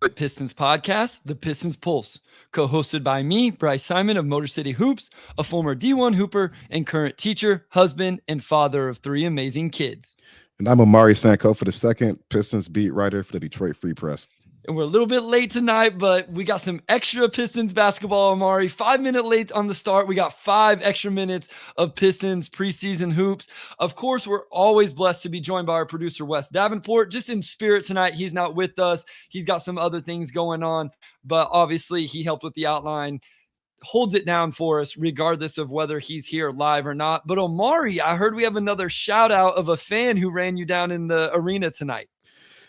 Pistons podcast, the Pistons Pulse, co-hosted by me, Bryce Simon of Motor City Hoops, a former D1 hooper and current teacher, husband, and father of three amazing kids. And I'm Omari Sankofa, the second Pistons beat writer for the Detroit Free Press. And we're a little bit late tonight, but we got some extra Pistons basketball, Omari. 5 minute late on the start. We got 5 extra minutes of Pistons preseason hoops. Of course, we're always blessed to be joined by our producer, Wes Davenport. Just in spirit tonight, he's not with us. He's got some other things going on, but obviously he helped with the outline, holds it down for us regardless of whether he's here live or not. But Omari, I heard we have another shout out of a fan who ran you down in the arena tonight.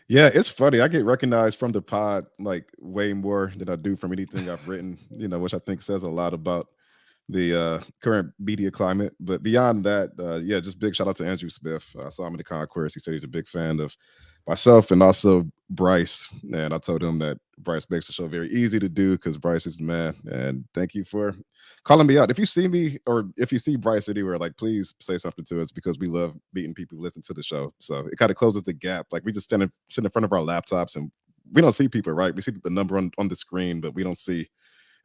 Yeah, it's funny. I get recognized from the pod like way more than I do from anything I've written, which I think says a lot about the current media climate. But beyond that, yeah, just big shout out to Andrew Smith. I saw him in the concourse. He said he's a big fan of myself and also Bryce. And I told him that Bryce makes the show very easy to do because Bryce is the man. And thank you for calling me out. If you see me or if you see Bryce anywhere, like please say something to us because we love meeting people who listen to the show. So it kind of closes the gap. Like we just sit in front of our laptops and we don't see people, right? We see the number on the screen, but we don't see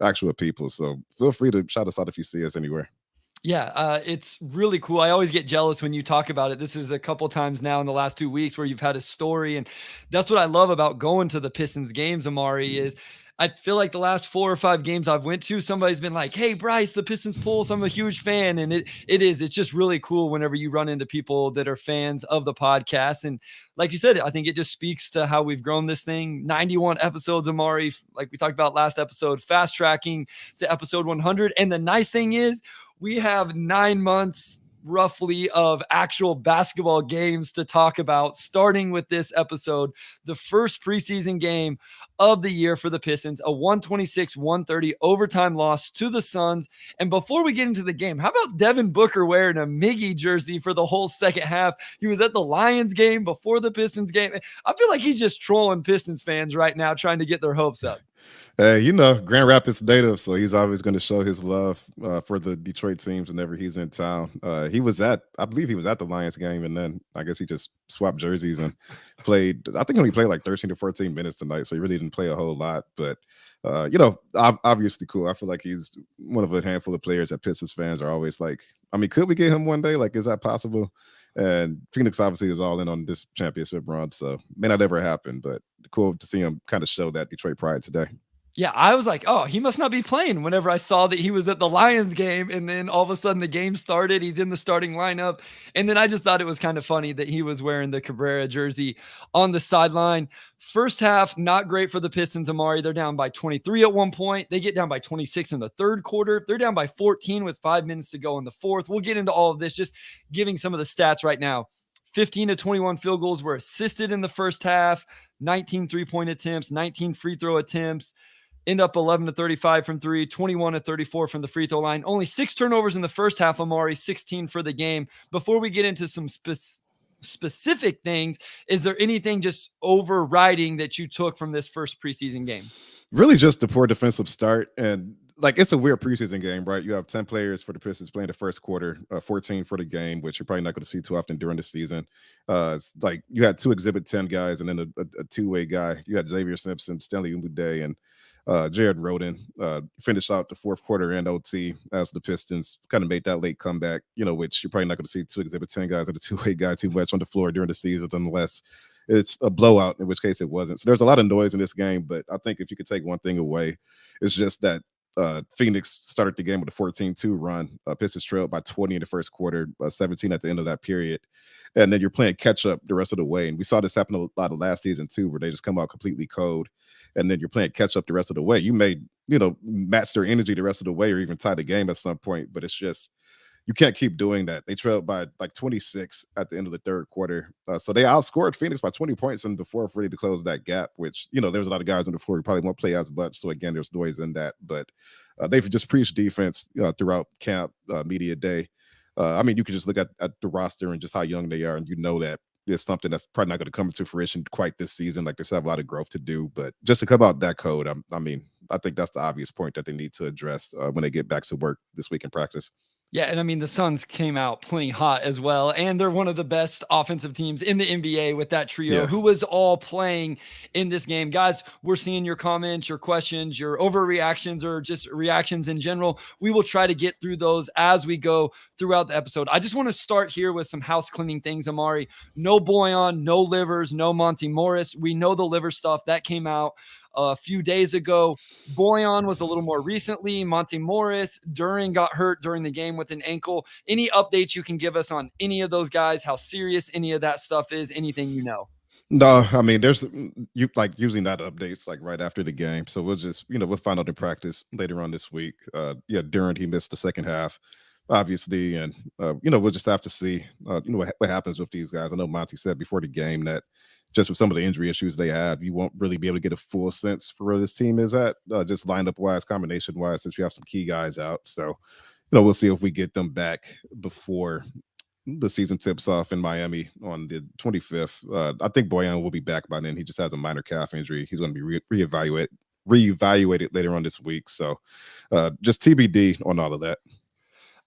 actual people. So feel free to shout us out if you see us anywhere. Yeah, it's really cool. I always get jealous when you talk about it. This is a couple times now in the last 2 weeks where you've had a story, and that's what I love about going to the Pistons games, Omari, is I feel like the last 4 or 5 games I've went to, somebody's been like, "Hey, Bryce, the Pistons Pulse, I'm a huge fan." And it's just really cool whenever you run into people that are fans of the podcast. And like you said, I think it just speaks to how we've grown this thing. 91 episodes, Omari, like we talked about last episode, fast tracking to episode 100. And the nice thing is, we have 9 months roughly of actual basketball games to talk about, starting with this episode, the first preseason game of the year for the Pistons, a 126-130 overtime loss to the Suns. And before we get into the game, how about Devin Booker wearing a Miggy jersey for the whole second half? He was at the Lions game before the Pistons game. I feel like he's just trolling Pistons fans right now, trying to get their hopes up. Hey, Grand Rapids native, so he's always going to show his love for the Detroit teams whenever he's in town. I believe he was at the Lions game, and then I guess he just swapped jerseys and played. I think he only played like 13 to 14 minutes tonight, so he really didn't play a whole lot. But obviously cool. I feel like he's one of a handful of players that Pistons fans are always like, I mean, could we get him one day? Like, is that possible? And Phoenix obviously is all in on this championship run, so may not ever happen, but cool to see him kind of show that Detroit pride today. Yeah, I was like, oh, he must not be playing whenever I saw that he was at the Lions game. And then all of a sudden the game started. He's in the starting lineup. And then I just thought it was kind of funny that he was wearing the Cabrera jersey on the sideline. First half, not great for the Pistons, Omari. They're down by 23 at one point. They get down by 26 in the third quarter. They're down by 14 with 5 minutes to go in the fourth. We'll get into all of this, just giving some of the stats right now. 15 to 21 field goals were assisted in the first half, 19 three-point attempts, 19 free throw attempts. End up 11 to 35 from three, 21 to 34 from the free throw line. Only 6 turnovers in the first half, Omari, 16 for the game. Before we get into some specific things, is there anything just overriding that you took from this first preseason game? Really just the poor defensive start. And like, it's a weird preseason game, right? You have 10 players for the Pistons playing the first quarter, 14 for the game, which you're probably not going to see too often during the season. It's like you had 2 Exhibit 10 guys and then a two-way guy. You had Xavier Simpson, Stanley Umude, and Jared Roden finished out the fourth quarter and OT as the Pistons kind of made that late comeback, which you're probably not going to see 2 Exhibit 10 guys and a two-way guy too much on the floor during the season unless it's a blowout, in which case it wasn't. So there's a lot of noise in this game, but I think if you could take one thing away, it's just that Phoenix started the game with a 14-2 run. Pistons trailed by 20 in the first quarter, 17 at the end of that period. And then you're playing catch up the rest of the way. And we saw this happen a lot of last season too, where they just come out completely cold. And then you're playing catch up the rest of the way. You may, match their energy the rest of the way or even tie the game at some point, but it's just, you can't keep doing that. They trailed by like 26 at the end of the third quarter. So they outscored Phoenix by 20 points in the fourth really to close that gap, which, there's a lot of guys on the floor who probably won't play as much. So again, there's noise in that. But they've just preached defense throughout camp, media day. You could just look at the roster and just how young they are, and that it's something that's probably not going to come into fruition quite this season. Like they still have a lot of growth to do, but just to come out that code, I think that's the obvious point that they need to address when they get back to work this week in practice. Yeah, and I mean the Suns came out plenty hot as well, and they're one of the best offensive teams in the NBA with that trio Yeah. who was all playing in this game. Guys, we're seeing your comments, your questions, your overreactions, or just reactions in general. We will try to get through those as we go throughout the episode. I just want to start here with some house cleaning things, Amari. No Boyan, no Livers, no Monty Morris. We know the liver stuff that came out a few days ago. Boyan was a little more recently. Monty Morris, Duran got hurt during the game with an ankle. Any updates you can give us on any of those guys, how serious any of that stuff is, anything you know? No, I mean, there's you like usually not updates like right after the game. So we'll just, we'll find out in practice later on this week. Yeah, Durant, he missed the second half, obviously. And, we'll just have to see, what happens with these guys. I know Monty said before the game that just with some of the injury issues they have, you won't really be able to get a full sense for where this team is at, just lineup wise, combination wise, since you have some key guys out. So, we'll see if we get them back before the season tips off in Miami on the 25th. I think Boyan will be back by then. He just has a minor calf injury. He's going to be reevaluated later on this week. So just TBD on all of that.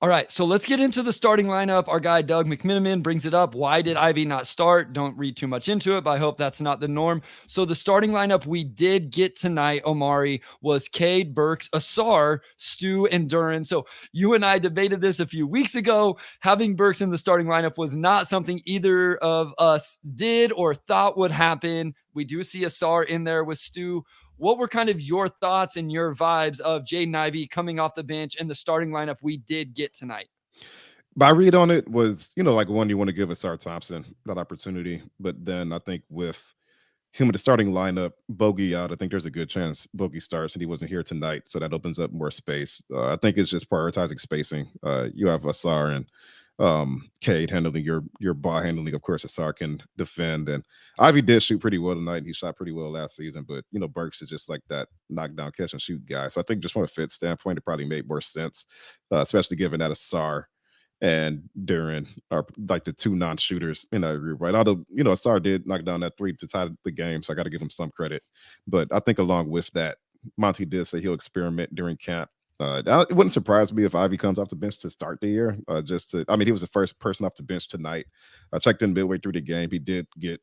All right, so let's get into the starting lineup. Our guy Doug McMenamin brings it up. Why did Ivy not start? Don't read too much into it, but I hope that's not the norm. So the starting lineup we did get tonight, Omari, was Cade, Burks, Asar, Stu, and Duran. So you and I debated this a few weeks ago. Having Burks in the starting lineup was not something either of us did or thought would happen. We do see Asar in there with Stu. What were kind of your thoughts and your vibes of Jaden Ivey coming off the bench and the starting lineup we did get tonight? My read on it was, like one you want to give Asar Thompson that opportunity. But then I think with him in the starting lineup, Bogey out, I think there's a good chance Bogey starts and he wasn't here tonight. So that opens up more space. I think it's just prioritizing spacing. You have Asar and Cade handling your ball handling. Of course, Asar can defend, and Ivy did shoot pretty well tonight. He shot pretty well last season, but Burks is just like that knockdown catch and shoot guy. So I think just from a fit standpoint, it probably made more sense, especially given that Asar and Duran are like the two non-shooters in that group, right? Although Asar did knock down that three to tie the game, so I got to give him some credit. But I think along with that, Monty did say he'll experiment during camp. It wouldn't surprise me if Ivy comes off the bench to start the year. He was the first person off the bench tonight. I checked in midway through the game. He did get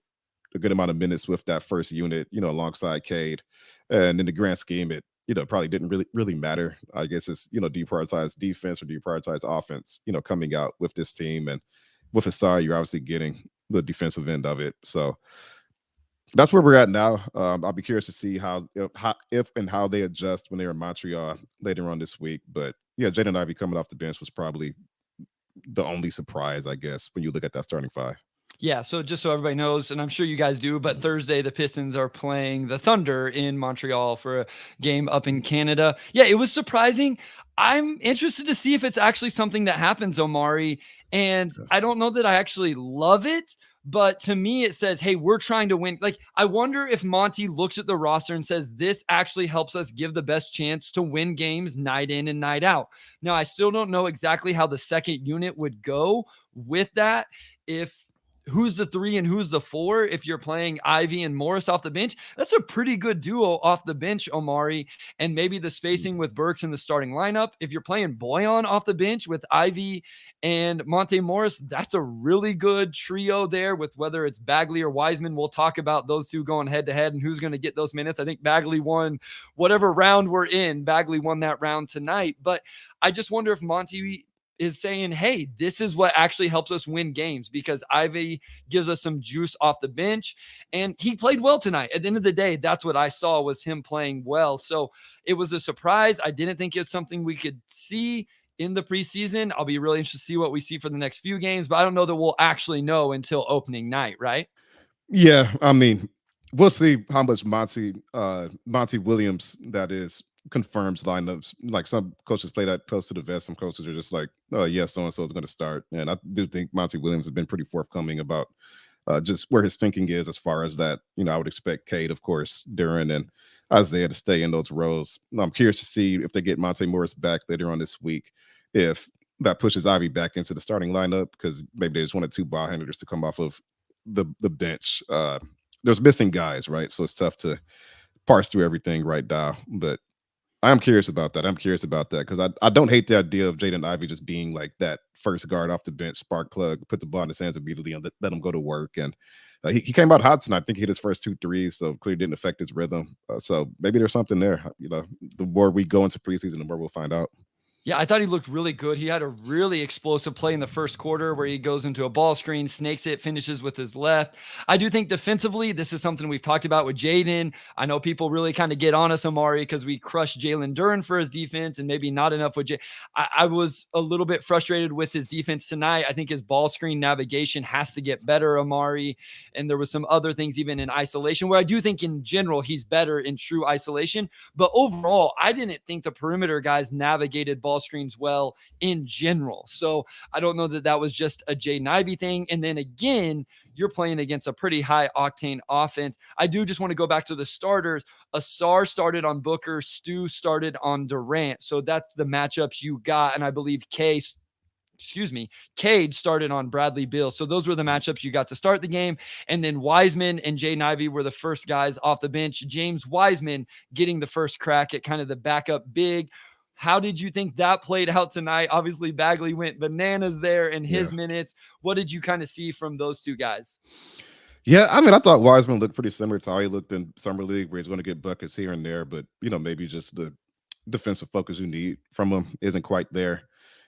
a good amount of minutes with that first unit, alongside Cade. And in the grand scheme, it probably didn't really matter. I guess it's do you prioritize defense or do you prioritize offense? Coming out with this team, and with Asar, you're obviously getting the defensive end of it. So that's where we're at now. I'll be curious to see if and how they adjust when they're in Montreal later on this week. But yeah, Jaden Ivey coming off the bench was probably the only surprise, I guess, when you look at that starting five. Yeah, so just so everybody knows, and I'm sure you guys do, but Thursday the Pistons are playing the Thunder in Montreal for a game up in Canada. Yeah, it was surprising. I'm interested to see if it's actually something that happens, Omari. And I don't know that I actually love it, but to me it says, hey, we're trying to win. Like, I wonder if Monty looks at the roster and says, this actually helps us give the best chance to win games night in and night out. Now, I still don't know exactly how the second unit would go with that. If who's the 3 and who's the 4 if you're playing Ivy and Morris off the bench. That's a pretty good duo off the bench, Omari. And maybe the spacing with Burks in the starting lineup. If you're playing Boyan off the bench with Ivy and Monte Morris, that's a really good trio there with whether it's Bagley or Wiseman. We'll talk about those two going head to head and who's going to get those minutes. I think Bagley won whatever round we're in. Bagley won that round tonight. But I just wonder if Monty is saying, hey, this is what actually helps us win games, because Ivy gives us some juice off the bench and he played well tonight. At the end of the day, that's what I saw, was him playing well. So it was a surprise. I didn't think it's something we could see in the preseason. I'll be really interested to see what we see for the next few games, but I don't know that we'll actually know until opening night, right? Yeah, I mean, we'll see how much Monty Williams, that is, confirms lineups. Like, some coaches play that close to the vest. Some coaches are just like, oh yes, so and so is going to start. And I do think Monty Williams has been pretty forthcoming about just where his thinking is as far as that. I would expect Cade, of course, Duran and Isaiah to stay in those roles. I'm curious to see if they get Monte Morris back later on this week, if that pushes Ivy back into the starting lineup, because maybe they just wanted 2 ball handlers to come off of the bench. There's missing guys, right? So it's tough to parse through everything right now. But I'm curious about that. I'm curious about that because I don't hate the idea of Jaden Ivey just being like that first guard off the bench, spark plug, put the ball in his hands immediately, and let him go to work. And he came out hot tonight. I think he hit his first two threes, so clearly didn't affect his rhythm. So maybe there's something there. The more we go into preseason, the more we'll find out. Yeah, I thought he looked really good. He had a really explosive play in the first quarter where he goes into a ball screen, snakes it, finishes with his left. I do think defensively, this is something we've talked about with Jaden. I know people really kind of get on us, Omari, because we crushed Jalen Duren for his defense and maybe not enough with Jay. I was a little bit frustrated with his defense tonight. I think his ball screen navigation has to get better, Omari. And there was some other things even in isolation where I do think in general he's better in true isolation. But overall, I didn't think the perimeter guys navigated ball screens well in general. So I don't know that that was just a Jay Ivey thing. And then again, you're playing against a pretty high octane offense. I do just want to go back to the starters. Asar started on Booker, Stu started on Durant. So that's the matchups you got. And I believe Cade started on Bradley Beal. So those were the matchups you got to start the game. And then Wiseman and Jay Ivey were the first guys off the bench. James Wiseman getting the first crack at kind of the backup big. How did you think that played out tonight? Obviously, Bagley went bananas there in his minutes. What did you kind of see from those two guys? Yeah, I mean, I thought Wiseman looked pretty similar to how he looked in summer league, where he's going to get buckets here and there, but maybe just the defensive focus you need from him isn't quite there.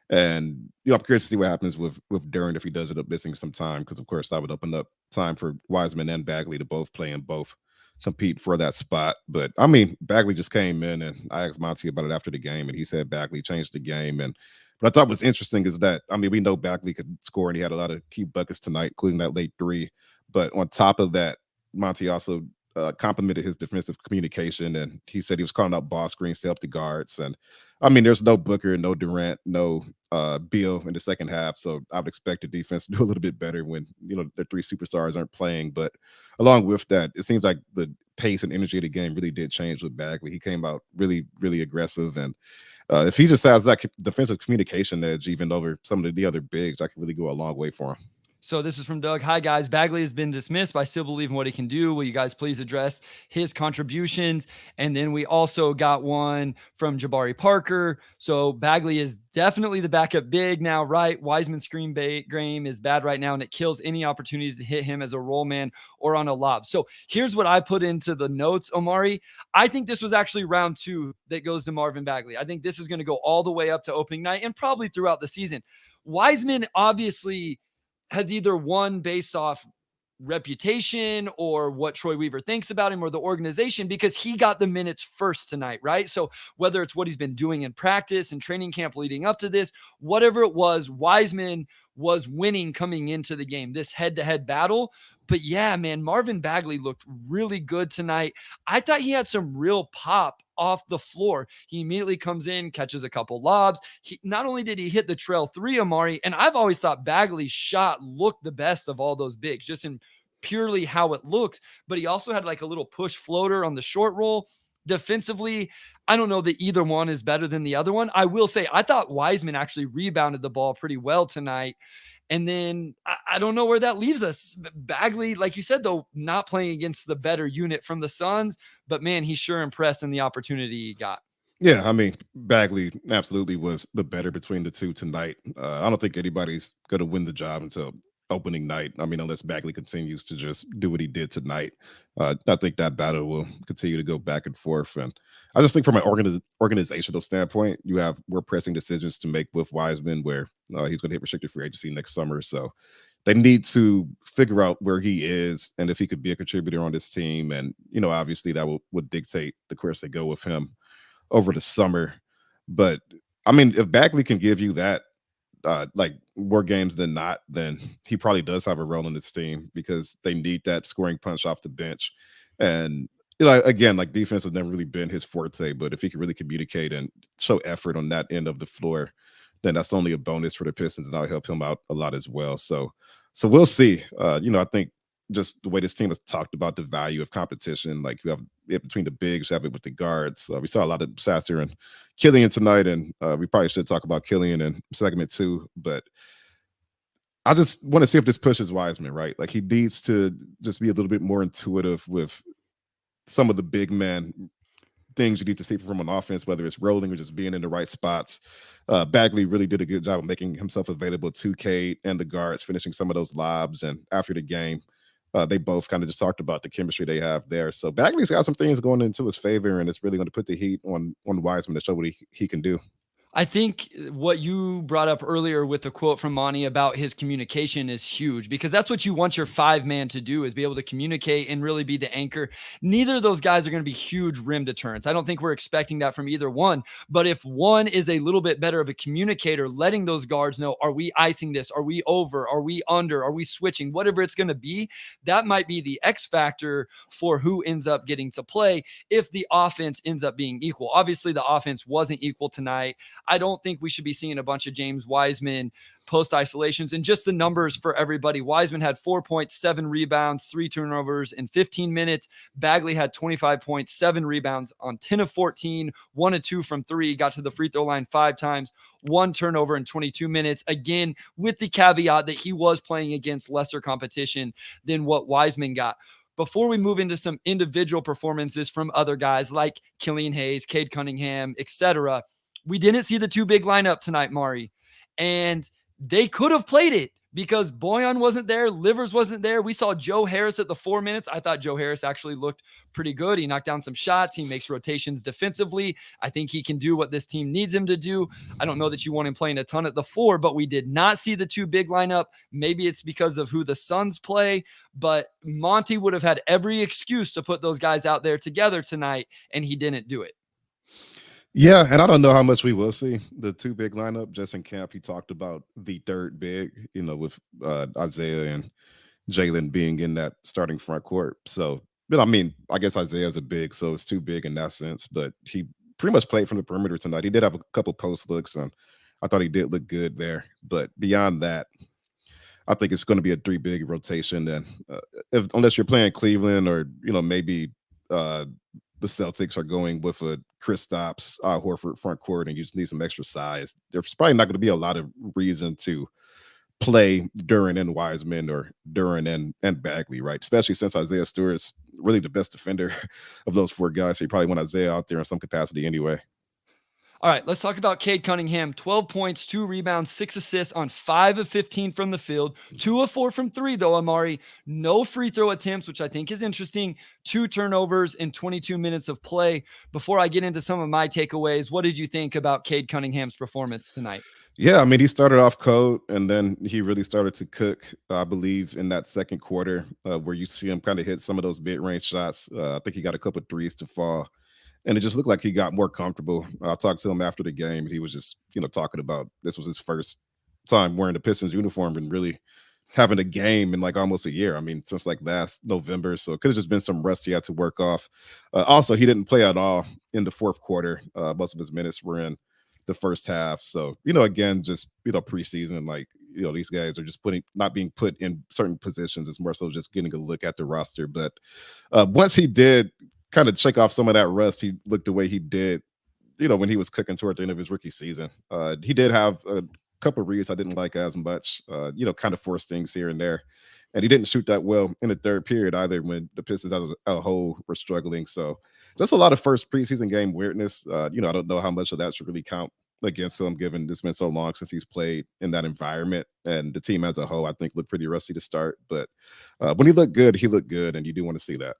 And I'm curious to see what happens with Duren if he does end up missing some time, because of course that would open up time for Wiseman and Bagley to both play and both compete for that spot. But I mean, Bagley just came in, and I asked Monty about it after the game, and he said Bagley changed the game. And what I thought was interesting is that, I mean, we know Bagley could score, and he had a lot of key buckets tonight, including that late three. But on top of that, Monty also complimented his defensive communication, and he said he was calling out ball screens to help the guards. And I mean, there's no Booker, no Durant, no Beal in the second half, so I would expect the defense to do a little bit better when the three superstars aren't playing. But along with that, it seems like the pace and energy of the game really did change with Bagley. He came out really, really aggressive, and if he just has that defensive communication edge, even over some of the other bigs, I can really go a long way for him. So this is from Doug. Hi, guys. Bagley has been dismissed, but I still believe in what he can do. Will you guys please address his contributions? And then we also got one from Jabari Parker. So Bagley is definitely the backup big now, right? Wiseman's screen game is bad right now, and it kills any opportunities to hit him as a roll man or on a lob. So here's what I put into the notes, Omari. I think this was actually round 2 that goes to Marvin Bagley. I think this is going to go all the way up to opening night and probably throughout the season. Wiseman obviously has either won based off reputation or what Troy Weaver thinks about him or the organization, because he got the minutes first tonight, right? So whether it's what he's been doing in practice and training camp leading up to this, whatever it was, Wiseman was winning coming into the game, this head-to-head battle. But yeah, man, Marvin Bagley looked really good tonight. I thought he had some real pop off the floor. He immediately comes in, catches a couple lobs. Not only did he hit the trail 3, Omari, and I've always thought Bagley's shot looked the best of all those bigs, just in purely how it looks, but he also had like a little push floater on the short roll. Defensively, I don't know that either one is better than the other one. I will say I thought Wiseman actually rebounded the ball pretty well tonight. And then I don't know where that leaves us. Bagley, like you said, though, not playing against the better unit from the Suns, but man, he's sure impressed in the opportunity he got. Yeah, I mean, Bagley absolutely was the better between the two tonight. I don't think anybody's going to win the job until opening night. I mean, unless Bagley continues to just do what he did tonight. I think that battle will continue to go back and forth. And I just think from an organizational standpoint, you have more pressing decisions to make with Wiseman, where he's going to hit restricted free agency next summer. So they need to figure out where he is and if he could be a contributor on this team. And, obviously that would dictate the course they go with him over the summer. But I mean, if Bagley can give you that, like more games than not, then he probably does have a role in this team, because they need that scoring punch off the bench. And again, like defense has never really been his forte, but if he can really communicate and show effort on that end of the floor, then that's only a bonus for the Pistons, and that'll help him out a lot as well. So we'll see. I think just the way this team has talked about the value of competition, like you have it between the bigs, you have it with the guards. We saw a lot of Sasser and Killian tonight, and we probably should talk about Killian in segment 2. But I just want to see if this pushes Wiseman, right? Like he needs to just be a little bit more intuitive with some of the big men things you need to see from an offense, whether it's rolling or just being in the right spots. Bagley really did a good job of making himself available to Cade and the guards, finishing some of those lobs. And after the game, they both kind of just talked about the chemistry they have there. So Bagley's got some things going into his favor, and it's really going to put the heat on Wiseman to show what he can do. I think what you brought up earlier with the quote from Monty about his communication is huge, because that's what you want your five man to do, is be able to communicate and really be the anchor. Neither of those guys are going to be huge rim deterrents. I don't think we're expecting that from either one. But if one is a little bit better of a communicator, letting those guards know, are we icing this? Are we over? Are we under? Are we switching? Whatever it's going to be, that might be the X factor for who ends up getting to play if the offense ends up being equal. Obviously, the offense wasn't equal tonight. I don't think we should be seeing a bunch of James Wiseman post isolations. And just the numbers for everybody: Wiseman had 4.7 rebounds, 3 turnovers in 15 minutes. Bagley had 25.7 rebounds on 10 of 14, 1 of 2 from 3, got to the free throw line 5 times, 1 turnover in 22 minutes. Again, with the caveat that he was playing against lesser competition than what Wiseman got. Before we move into some individual performances from other guys like Killian Hayes, Cade Cunningham, etc., we didn't see the two big lineup tonight, Mari. And they could have played it because Boyan wasn't there. Livers wasn't there. We saw Joe Harris at the 4 minutes. I thought Joe Harris actually looked pretty good. He knocked down some shots. He makes rotations defensively. I think he can do what this team needs him to do. I don't know that you want him playing a ton at the 4, but we did not see the two big lineup. Maybe it's because of who the Suns play, but Monty would have had every excuse to put those guys out there together tonight, and he didn't do it. Yeah, and I don't know how much we will see the two big lineup. Just in camp, he talked about the third big, with Isaiah and Jalen being in that starting front court. So, but I mean, I guess Isaiah's a big, so it's too big in that sense. But he pretty much played from the perimeter tonight. He did have a couple post looks, and I thought he did look good there. But beyond that, I think it's going to be a 3 big rotation. And unless you're playing Cleveland or maybe the Celtics are going with a Kristaps, Horford front court, and you just need some extra size, there's probably not going to be a lot of reason to play Duren and Wiseman or Duren and Bagley, right? Especially since Isaiah Stewart's really the best defender of those 4 guys. So you probably want Isaiah out there in some capacity anyway. All right, let's talk about Cade Cunningham. 12 points, 2 rebounds, 6 assists on 5 of 15 from the field. 2 of 4 from 3, though, Omari. No free throw attempts, which I think is interesting. 2 turnovers in 22 minutes of play. Before I get into some of my takeaways, what did you think about Cade Cunningham's performance tonight? Yeah, I mean, he started off cold, and then he really started to cook, I believe, in that second quarter, where you see him kind of hit some of those mid-range shots. I think he got a couple of threes to fall. And it just looked like he got more comfortable. I talked to him after the game. He was just, talking about this was his first time wearing the Pistons uniform and really having a game in like almost a year. I mean, since like last November. So it could have just been some rust he had to work off. Also, he didn't play at all in the fourth quarter. Most of his minutes were in the first half. So, again, just, preseason, like, these guys are just not being put in certain positions. It's more so just getting a look at the roster. But once he did kind of shake off some of that rust, he looked the way he did, when he was cooking toward the end of his rookie season. He did have a couple of reads I didn't like as much, kind of forced things here and there. And he didn't shoot that well in the third period either when the Pistons as a whole were struggling. So just a lot of first preseason game weirdness. I don't know how much of that should really count against him, given it's been so long since he's played in that environment. And the team as a whole, I think, looked pretty rusty to start. But when he looked good, and you do want to see that.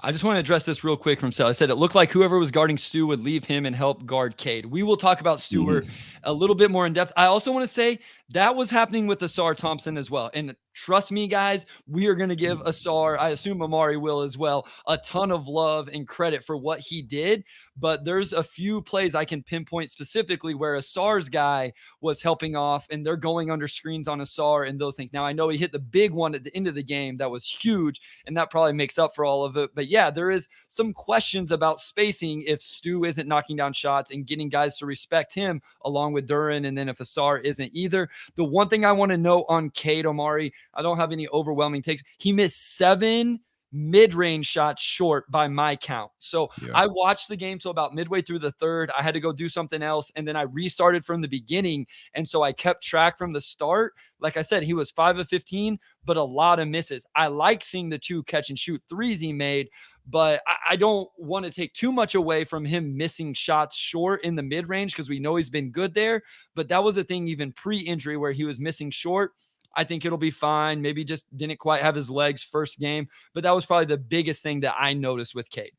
I just want to address this real quick from Sal. I said it looked like whoever was guarding Stu would leave him and help guard Cade. We will talk about Stewart a little bit more in depth. I also want to say that was happening with Asar Thompson as well. And trust me, guys, we are going to give Asar, I assume Omari will as well, a ton of love and credit for what he did. But there's a few plays I can pinpoint specifically where Asar's guy was helping off and they're going under screens on Asar and those things. Now, I know he hit the big one at the end of the game. That was huge, and that probably makes up for all of it. But yeah, there is some questions about spacing if Stu isn't knocking down shots and getting guys to respect him along with Duren, and then if Asar isn't either. The one thing I want to know on Cade, Omari, I don't have any overwhelming takes. He missed 7 mid-range shots short by my count. So I watched the game till about midway through the third. I had to go do something else, and then I restarted from the beginning. And so I kept track from the start. Like I said, he was 5 of 15, but a lot of misses. I like seeing the 2 catch and shoot threes he made, but I don't want to take too much away from him missing shots short in the mid range because we know he's been good there. But that was a thing even pre-injury where he was missing short. I think it'll be fine. Maybe just didn't quite have his legs first game, but that was probably the biggest thing that I noticed with Cade.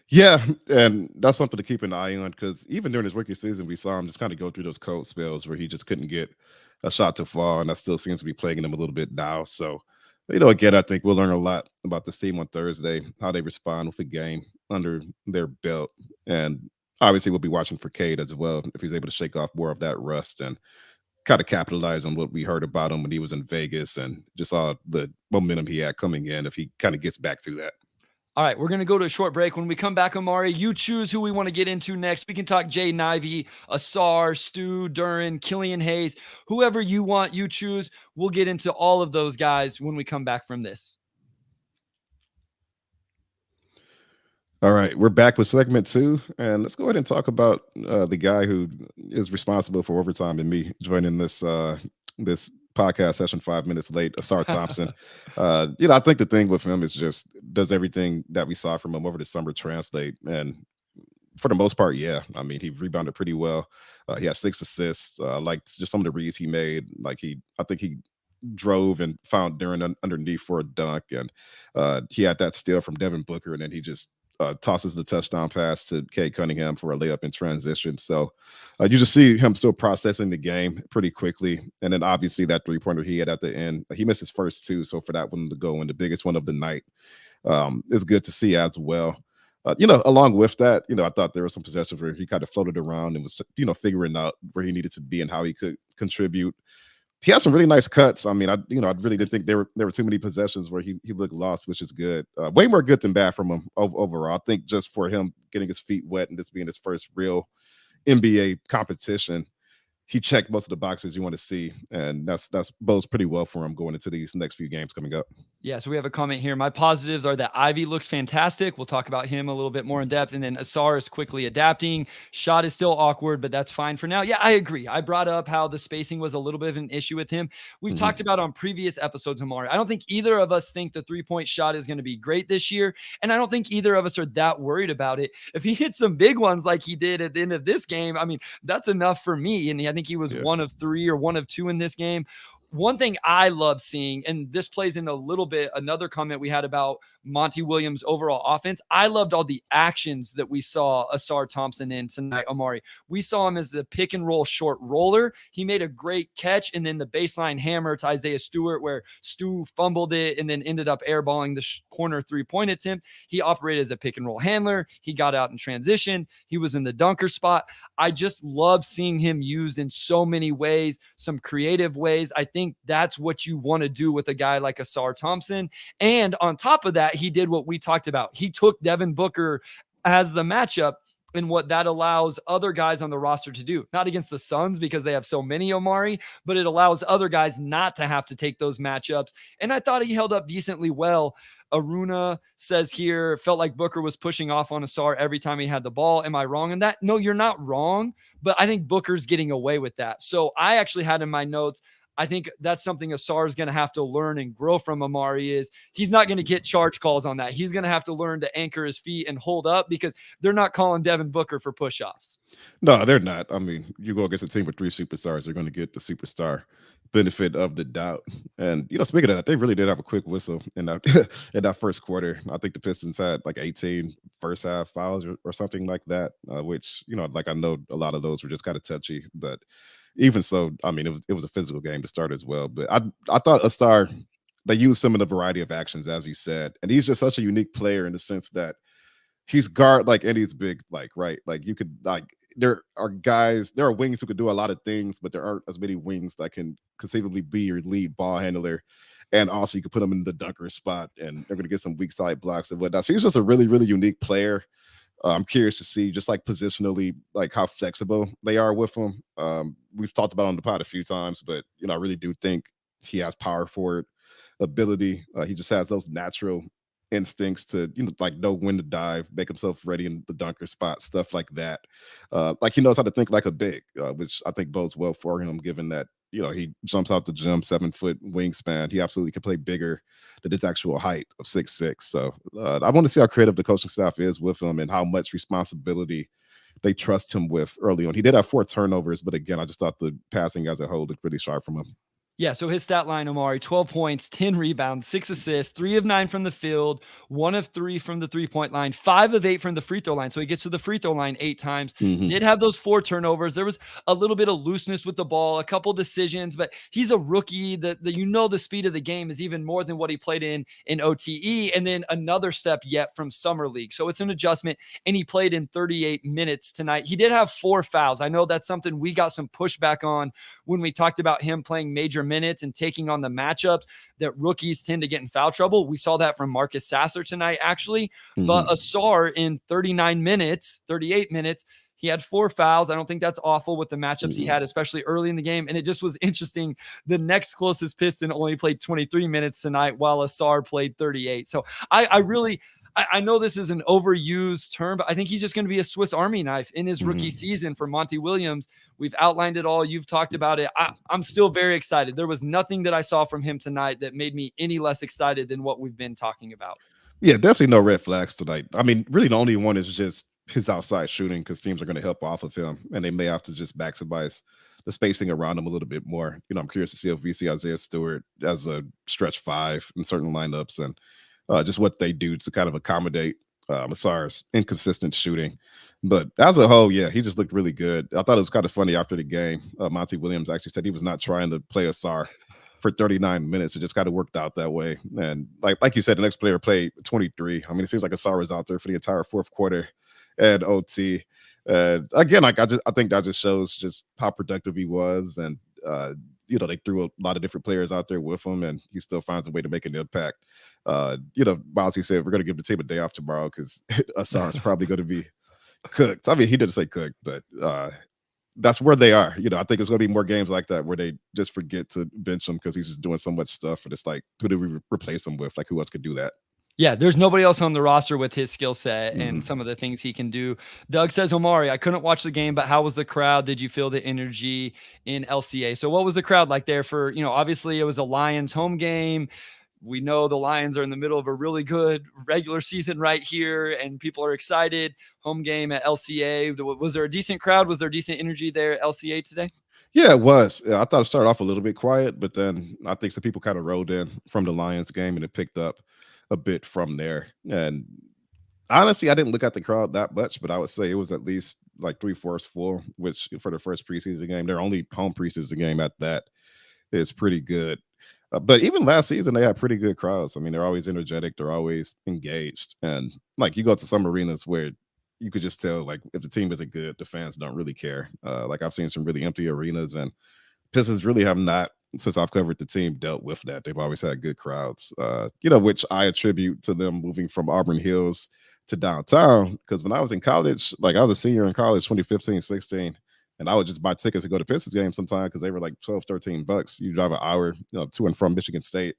Yeah, and that's something to keep an eye on because even during his rookie season, we saw him just kind of go through those cold spells where he just couldn't get a shot to fall, and that still seems to be plaguing him a little bit now. So, again, I think we'll learn a lot about this team on Thursday, how they respond with a game under their belt, and obviously we'll be watching for Cade as well if he's able to shake off more of that rust and kind of capitalize on what we heard about him when he was in Vegas and just saw the momentum he had coming in if he kind of gets back to that. All right, we're going to go to a short break. When we come back, Omari, you choose who we want to get into next. We can talk Jay Ivey, Asar, Stu, Duran, Killian Hayes, whoever you want, you choose. We'll get into all of those guys when we come back from this. All right, we're back with segment 2, and let's go ahead and talk about the guy who is responsible for overtime and me joining this podcast session 5 minutes late, Asar Thompson. I think the thing with him is just does everything that we saw from him over the summer translate, and for the most part, yeah. I mean, he rebounded pretty well. He had 6 assists. Liked just some of the reads he made. I think he drove and found Duran underneath for a dunk, and he had that steal from Devin Booker, and then he just tosses the touchdown pass to Cade Cunningham for a layup in transition. So you just see him still processing the game pretty quickly. And then obviously that 3-pointer he had at the end, he missed his first 2. So for that one to go in, the biggest one of the night, is good to see as well. Along with that, I thought there were some possessions where he kind of floated around and was, figuring out where he needed to be and how he could contribute. He has some really nice cuts. I mean, I really did think there were too many possessions where he looked lost, which is good. Way more good than bad from him overall. I think just for him getting his feet wet and this being his first real NBA competition, he checked most of the boxes you want to see, and that's bodes pretty well for him going into these next few games coming up. Yeah, so we have a comment here. My positives are that Ivy looks fantastic. We'll talk about him a little bit more in depth. And then Asar is quickly adapting. Shot is still awkward, but that's fine for now. Yeah, I agree. I brought up how the spacing was a little bit of an issue with him. We've talked about on previous episodes, Omari. I don't think either of us think the 3-point shot is going to be great this year. And I don't think either of us are that worried about it. If he hits some big ones like he did at the end of this game, I mean, that's enough for me. And I think he was 1 of 3 or 1 of 2 in this game. One thing I love seeing, and this plays in a little bit, another comment we had about Monty Williams' overall offense. I loved all the actions that we saw Asar Thompson in tonight, Omari. We saw him as the pick and roll short roller. He made a great catch, and then the baseline hammer to Isaiah Stewart where Stu fumbled it and then ended up airballing the corner 3-point attempt. He operated as a pick and roll handler. He got out in transition. He was in the dunker spot. I just love seeing him used in so many ways, some creative ways. I think that's what you want to do with a guy like Asar Thompson. And on top of that, he did what we talked about. He took Devin Booker as the matchup and what that allows other guys on the roster to do. Not against the Suns because they have so many, Omari, but it allows other guys not to have to take those matchups. And I thought he held up decently well. Aruna says here, felt like Booker was pushing off on Asar every time he had the ball. Am I wrong in that? No, you're not wrong, but I think Booker's getting away with that. So I actually had in my notes, I think that's something Asar is going to have to learn and grow from. Omari is he's not going to get charge calls on that. He's going to have to learn to anchor his feet and hold up because they're not calling Devin Booker for push-offs. No, they're not. I mean, you go against a team with 3 superstars, they're going to get the superstar benefit of the doubt. And speaking of that, they really did have a quick whistle in that in that first quarter. I think the Pistons had like 18 first half fouls or something like that, which I know a lot of those were just kind of touchy, but even so, I mean, it was a physical game to start as well. But I thought Asar, they used some of the variety of actions, as you said, and he's just such a unique player in the sense that he's guard like and he's big, right. Like you could there are wings who could do a lot of things, but there aren't as many wings that can conceivably be your lead ball handler. And also you could put them in the dunker spot and they're gonna get some weak side blocks and whatnot. So he's just a really, really unique player. I'm curious to see just like positionally, like how flexible they are with him. We've talked about on the pod a few times, but I really do think he has power forward ability. He just has those natural instincts to, like know when to dive, make himself ready in the dunker spot, stuff like that. Like he knows how to think like a big, which I think bodes well for him, given that he jumps out the gym, 7 foot wingspan. He absolutely can play bigger than his actual height of 6'6". So I want to see how creative the coaching staff is with him and how much responsibility they trust him with early on. He did have 4 turnovers, but again, I just thought the passing as a whole looked really sharp from him. Yeah, so his stat line, Omari, 12 points, 10 rebounds, 6 assists, 3 of 9 from the field, 1 of 3 from the three-point line, 5 of 8 from the free throw line. So he gets to the free throw line 8 times. Hmm. Did have those 4 turnovers. There was a little bit of looseness with the ball, a couple decisions, but he's a rookie. The speed of the game is even more than what he played in OTE, and then another step yet from summer league. So it's an adjustment, and he played in 38 minutes tonight. He did have 4 fouls. I know that's something we got some pushback on when we talked about him playing major minutes and taking on the matchups that rookies tend to get in foul trouble. We saw that from Marcus Sasser tonight, actually. But Hmm. Asar in 39 minutes, 38 minutes, he had 4 fouls. I don't think that's awful with the matchups he had, especially early in the game. And it just was interesting. The next closest Piston only played 23 minutes tonight, while Asar played 38. So I know this is an overused term, but I think he's just going to be a Swiss Army knife in his rookie Hmm. season for Monty Williams. We've outlined it all. You've talked about it. I'm still very excited. There was nothing that I saw from him tonight that made me any less excited than what we've been talking about. Yeah, definitely no red flags tonight. I mean, really, the only one is just his outside shooting because teams are going to help off of him, and they may have to just maximize the spacing around him a little bit more. I'm curious to see if we see Isaiah Stewart as a stretch 5 in certain lineups, and just what they do to kind of accommodate Asar's inconsistent shooting. But as a whole, yeah, he just looked really good. I thought it was kind of funny after the game. Monty Williams actually said he was not trying to play Asar for 39 minutes. It just kind of worked out that way. And like you said, the next player played 23. I mean, it seems like Asar was out there for the entire fourth quarter and OT. Again, I think that just shows just how productive he was, and they threw a lot of different players out there with him, and he still finds a way to make an impact. Monty said we're going to give the team a day off tomorrow because Asar is probably going to be cooked. I mean, he didn't say cooked, but that's where they are. I think it's going to be more games like that where they just forget to bench him because he's just doing so much stuff. And it's like, who do we replace him with? Like, who else could do that? Yeah, there's nobody else on the roster with his skill set and Hmm. some of the things he can do. Doug says, Omari, I couldn't watch the game, but how was the crowd? Did you feel the energy in LCA? So, what was the crowd like there for, obviously it was a Lions home game. We know the Lions are in the middle of a really good regular season right here, and people are excited. Home game at LCA. Was there a decent crowd? Was there decent energy there at LCA today? Yeah, it was. I thought it started off a little bit quiet, but then I think some people kind of rolled in from the Lions game and it picked up a bit from there. And honestly, I didn't look at the crowd that much, but I would say it was at least like 3/4 full, which for the first preseason game, their only home preseason game at that is pretty good. But even last season, they had pretty good crowds. I mean, they're always energetic, they're always engaged, and like you go to some arenas where you could just tell, like if the team isn't good, the fans don't really care. Like I've seen some really empty arenas, and Pistons really have not, since I've covered the team, dealt with that. They've always had good crowds, which I attribute to them moving from Auburn Hills to downtown. Because when I was in college, like I was a senior in college, 2015, 16, and I would just buy tickets to go to Pistons games sometimes because they were like 12, $13. You drive an hour, to and from Michigan State.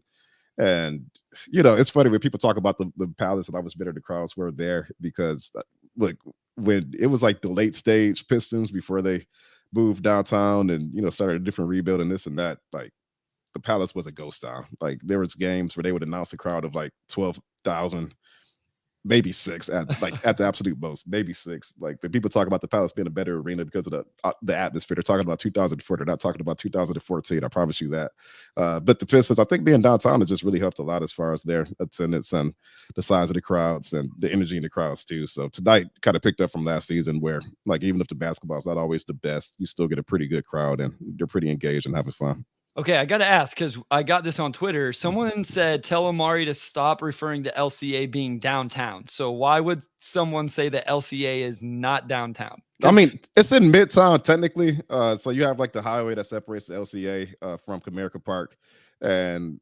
And it's funny when people talk about the Palace and how much better the crowds were there because look, when it was like the late stage Pistons before they moved downtown and started a different rebuild and this and that, like the Palace was a ghost town. Like there was games where they would announce a crowd of like 12,000, maybe 6 at the absolute most, maybe 6. Like when people talk about the Palace being a better arena because of the atmosphere, they're talking about 2004. They're not talking about 2014. I promise you that. But the Pistons, I think being downtown has just really helped a lot as far as their attendance and the size of the crowds and the energy in the crowds too. So tonight kind of picked up from last season where like even if the basketball is not always the best, you still get a pretty good crowd and they're pretty engaged and having fun. Okay, I got to ask because I got this on Twitter. Someone said, tell Omari to stop referring to LCA being downtown. So, why would someone say that LCA is not downtown? I Because mean, it's in Midtown technically. So you have like the highway that separates the LCA from Comerica Park and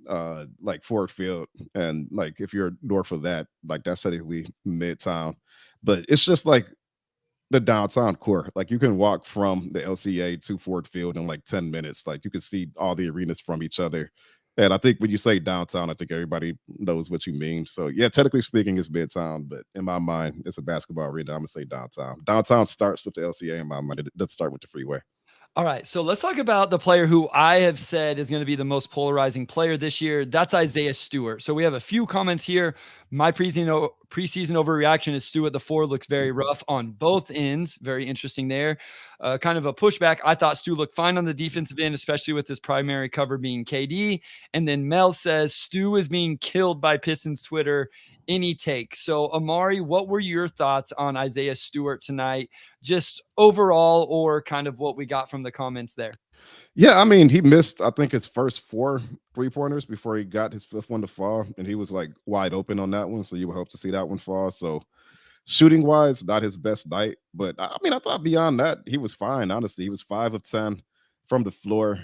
like Ford Field. And like if you're north of that, like that's technically Midtown. But it's just like the downtown core. Like you can walk from the LCA to Ford Field in like 10 minutes. Like you can see all the arenas from each other And I think when you say downtown, I think everybody knows what you mean. So yeah, technically speaking, it's midtown, but in my mind, it's a basketball arena. I'm gonna say downtown. Downtown starts with the LCA in my mind. It doesn't start with the freeway. All right, so let's talk about the player who I have said is going to be the most polarizing player this year. That's Isaiah Stewart. So we have a few comments here. My preseason overreaction is Stewart. The four looks very rough on both ends. Very interesting there. Kind of a pushback. I thought Stu looked fine on the defensive end, especially with his primary cover being KD. And then Mel says Stu is being killed by Pistons Twitter. Any take? So Omari, what were your thoughts on Isaiah Stewart tonight? Just overall, or kind of what we got from the comments there? Yeah, I mean, he missed, I think, his first 4 3-pointers before he got his fifth one to fall, and he was like wide open on that one. So you would hope to see that one fall. So shooting wise, not his best night, but I mean, I thought beyond that he was fine. Honestly, he was 5 of 10 from the floor.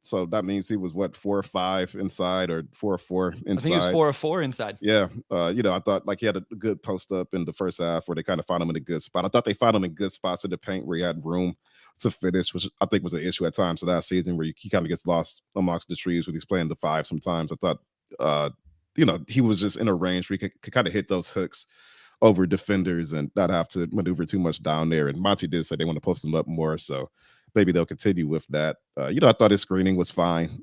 So that means he was what 4 or 5 inside or 4 or 4 I think it was inside. 4 of 4 inside. Yeah, I thought like he had a good post up in the first half where they kind of found him in a good spot. I thought they found him in good spots in the paint where he had room to finish, which I think was an issue at times of that season where he kind of gets lost amongst the trees when he's playing the five. Sometimes I thought, he was just in a range where he could kind of hit those hooks over defenders and not have to maneuver too much down there. And Monty did say they want to post him up more, so maybe they'll continue with that. I thought his screening was fine.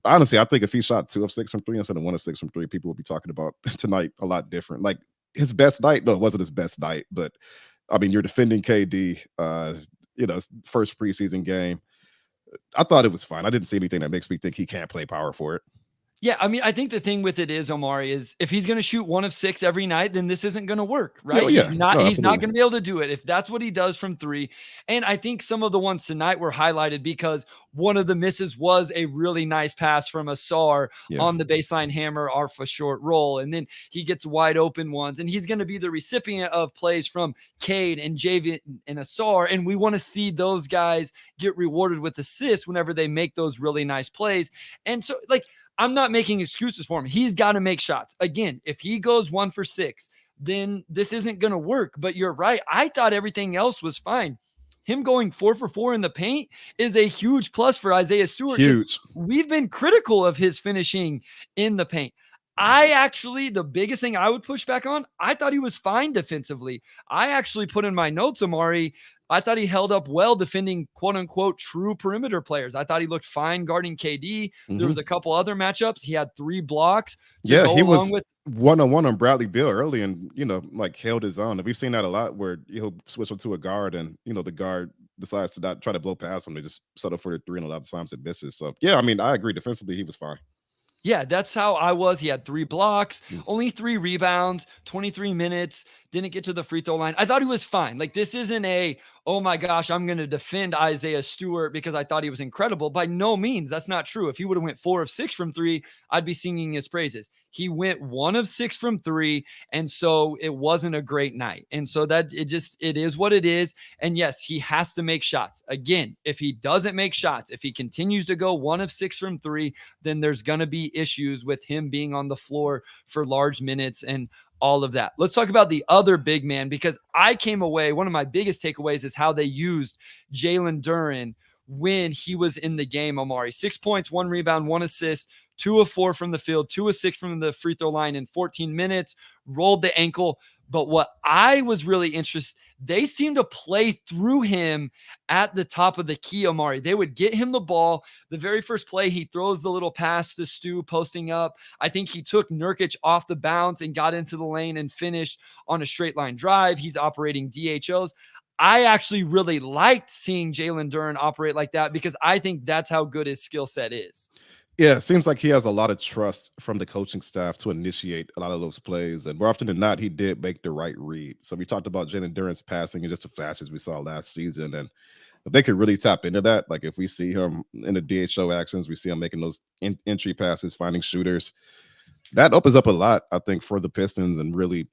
Honestly, I think if he shot 2 of 6 from three instead of 1 of 6 from three, people will be talking about tonight a lot different. Like his best night, no, it wasn't his best night, but I mean, you're defending KD. First preseason game. I thought it was fine. I didn't see anything that makes me think he can't play power for it. Yeah, I mean, I think the thing with it is, Omari, is if he's going to shoot 1 of 6 every night, then this isn't going to work, Yeah, right? yeah, no, He's not absolutely. going to be able to do it if that's what he does from three. And I think some of the ones tonight were highlighted because one of the misses was a really nice pass from Asar Yeah. on the baseline hammer off a short roll. And then he gets wide open ones, and he's going to be the recipient of plays from Cade and Javen and Asar. And we want to see those guys get rewarded with assists whenever they make those really nice plays. And so, like, I'm not making excuses for him. He's got to make shots. Again, if he goes 1 for 6, then this isn't going to work. But you're right. I thought everything else was fine. Him going 4 for 4 in the paint is a huge plus for Isaiah Stewart because Huge. we've been critical of his finishing in the paint. The biggest thing I would push back on, I thought he was fine defensively. I actually put in my notes, Omari, I thought he held up well defending quote unquote true perimeter players. I thought he looked fine guarding KD. There was Mhm. a couple other matchups. He had 3 blocks to Yeah, go he along was with. 1-on-1 on Bradley Beal early and, like held his own. And we've seen that a lot where he'll switch onto a guard and, the guard decides to not try to blow past him. They just settle for the three and a lot of times it misses. So, yeah, I mean, I agree. Defensively, he was fine. Yeah, that's how I was. He had 3 blocks, Mm. only 3 rebounds, 23 minutes, didn't get to the free throw line. I thought he was fine. Like, this isn't oh my gosh, I'm going to defend Isaiah Stewart because I thought he was incredible. By no means, that's not true. If he would have went 4 of 6 from 3, I'd be singing his praises. He went 1 of 6 from 3, and so it wasn't a great night. And so that it is what it is. And yes, he has to make shots. Again, if he doesn't make shots, if he continues to go 1 of 6 from 3, then there's going to be issues with him being on the floor for large minutes and all of that. Let's talk about the other big man because I came away, one of my biggest takeaways is how they used Jalen Duren when he was in the game, Omari. 6 points, 1 rebound, 1 assist, 2 of 4 from the field, 2 of 6 from the free throw line in 14 minutes, rolled the ankle. But what I was really interested, they seemed to play through him at the top of the key, Omari. They would get him the ball. The very first play, he throws the little pass to Stu posting up. I think he took Nurkic off the bounce and got into the lane and finished on a straight line drive. He's operating DHOs. I actually really liked seeing Jalen Duren operate like that because I think that's how good his skill set is. Yeah, it seems like he has a lot of trust from the coaching staff to initiate a lot of those plays. And more often than not, he did make the right read. So we talked about Jalen Duren's passing and just the flashes we saw last season. And if they could really tap into that, like if we see him in the DHO actions, we see him making those entry passes, finding shooters, that opens up a lot, I think, for the Pistons and really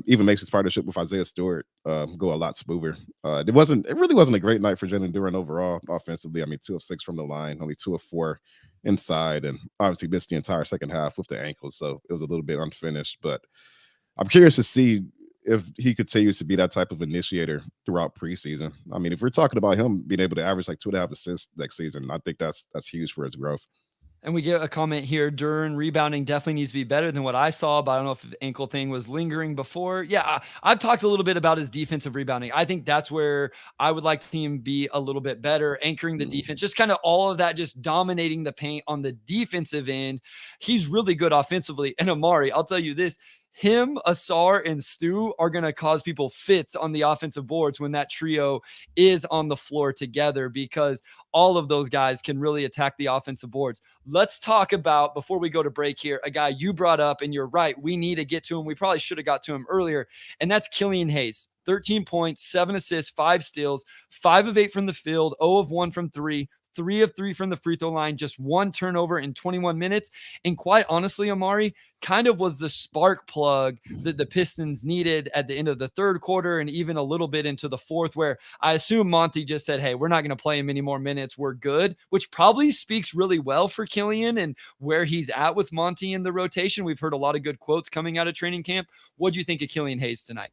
even makes his partnership with Isaiah Stewart go a lot smoother. It really wasn't a great night for Jalen Duren overall offensively. I mean, 2 of 6 from the line, only 2 of 4 inside, and obviously missed the entire second half with the ankles, so it was a little bit unfinished. But I'm curious to see if he continues to be that type of initiator throughout preseason. I mean, if we're talking about him being able to average like 2.5 assists next season, I think that's huge for his growth. And we get a comment here. Duren rebounding definitely needs to be better than what I saw, but I don't know if the ankle thing was lingering before. Yeah, I've talked a little bit about his defensive rebounding. I think that's where I would like to see him be a little bit better, anchoring the defense, just kind of all of that, just dominating the paint on the defensive end. He's really good offensively. And Omari, I'll tell you this, him, Asar, and Stu are going to cause people fits on the offensive boards when that trio is on the floor together, because all of those guys can really attack the offensive boards. Let's talk about, before we go to break here, a guy you brought up, and you're right, we need to get to him. We probably should have got to him earlier, and that's Killian Hayes. 13 points, 7 assists, 5 steals, 5 of 8 from the field, 0 of 1 from 3, 3 of 3 from the free throw line, just 1 turnover in 21 minutes. And quite honestly, Omari, kind of was the spark plug that the Pistons needed at the end of the third quarter and even a little bit into the fourth, where I assume Monty just said, hey, we're not going to play him any more minutes. We're good, which probably speaks really well for Killian and where he's at with Monty in the rotation. We've heard a lot of good quotes coming out of training camp. What do you think of Killian Hayes tonight?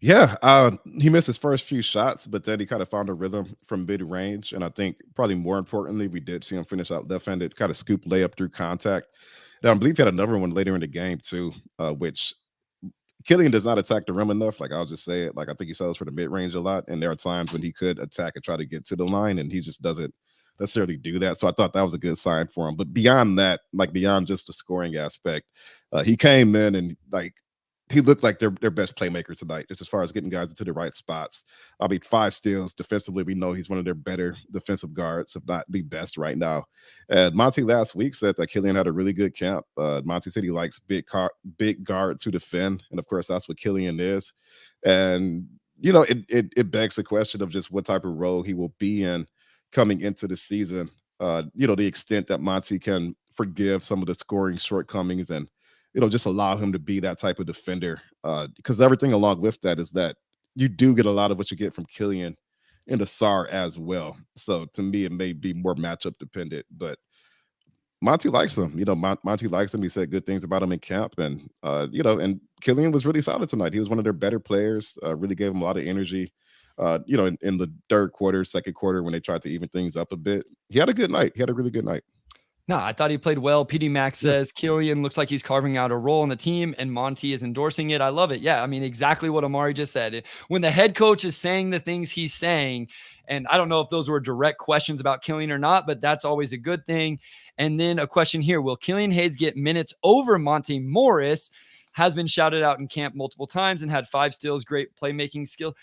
Yeah, he missed his first few shots, but then he kind of found a rhythm from mid range. And I think probably more importantly, we did see him finish out left handed, kind of scoop layup through contact. And I believe he had another one later in the game, too, which Killian does not attack the rim enough. Like, I'll just say it. Like, I think he sells for the mid range a lot. And there are times when he could attack and try to get to the line, and he just doesn't necessarily do that. So I thought that was a good sign for him. But beyond that, like beyond just the scoring aspect, he came in and like, he looked like their best playmaker tonight, just as far as getting guys into the right spots. I mean, 5 steals defensively. We know he's one of their better defensive guards, if not the best right now. And Monty last week said that Killian had a really good camp. Monty said he likes big guards who defend, and of course, that's what Killian is. And you know, it begs the question of just what type of role he will be in coming into the season. You know, the extent that Monty can forgive some of the scoring shortcomings and just allow him to be that type of defender. Because everything along with that is that you do get a lot of what you get from Killian and Asar as well. So to me, it may be more matchup dependent, but Monty likes him. Monty likes him. He said good things about him in camp, and and Killian was really solid tonight. He was one of their better players. Really gave him a lot of energy. In the third quarter, second quarter, when they tried to even things up a bit, he had a good night. He had a really good night. No, I thought he played well. PD Max Yeah. says Killian looks like he's carving out a role in the team, and Monty is endorsing it. I love it. Yeah, I mean, exactly what Omari just said. When the head coach is saying the things he's saying, and I don't know if those were direct questions about Killian or not, but that's always a good thing. And then a question here: will Killian Hayes get minutes over Monty Morris? Has been shouted out in camp multiple times and had 5 steals, great playmaking skill.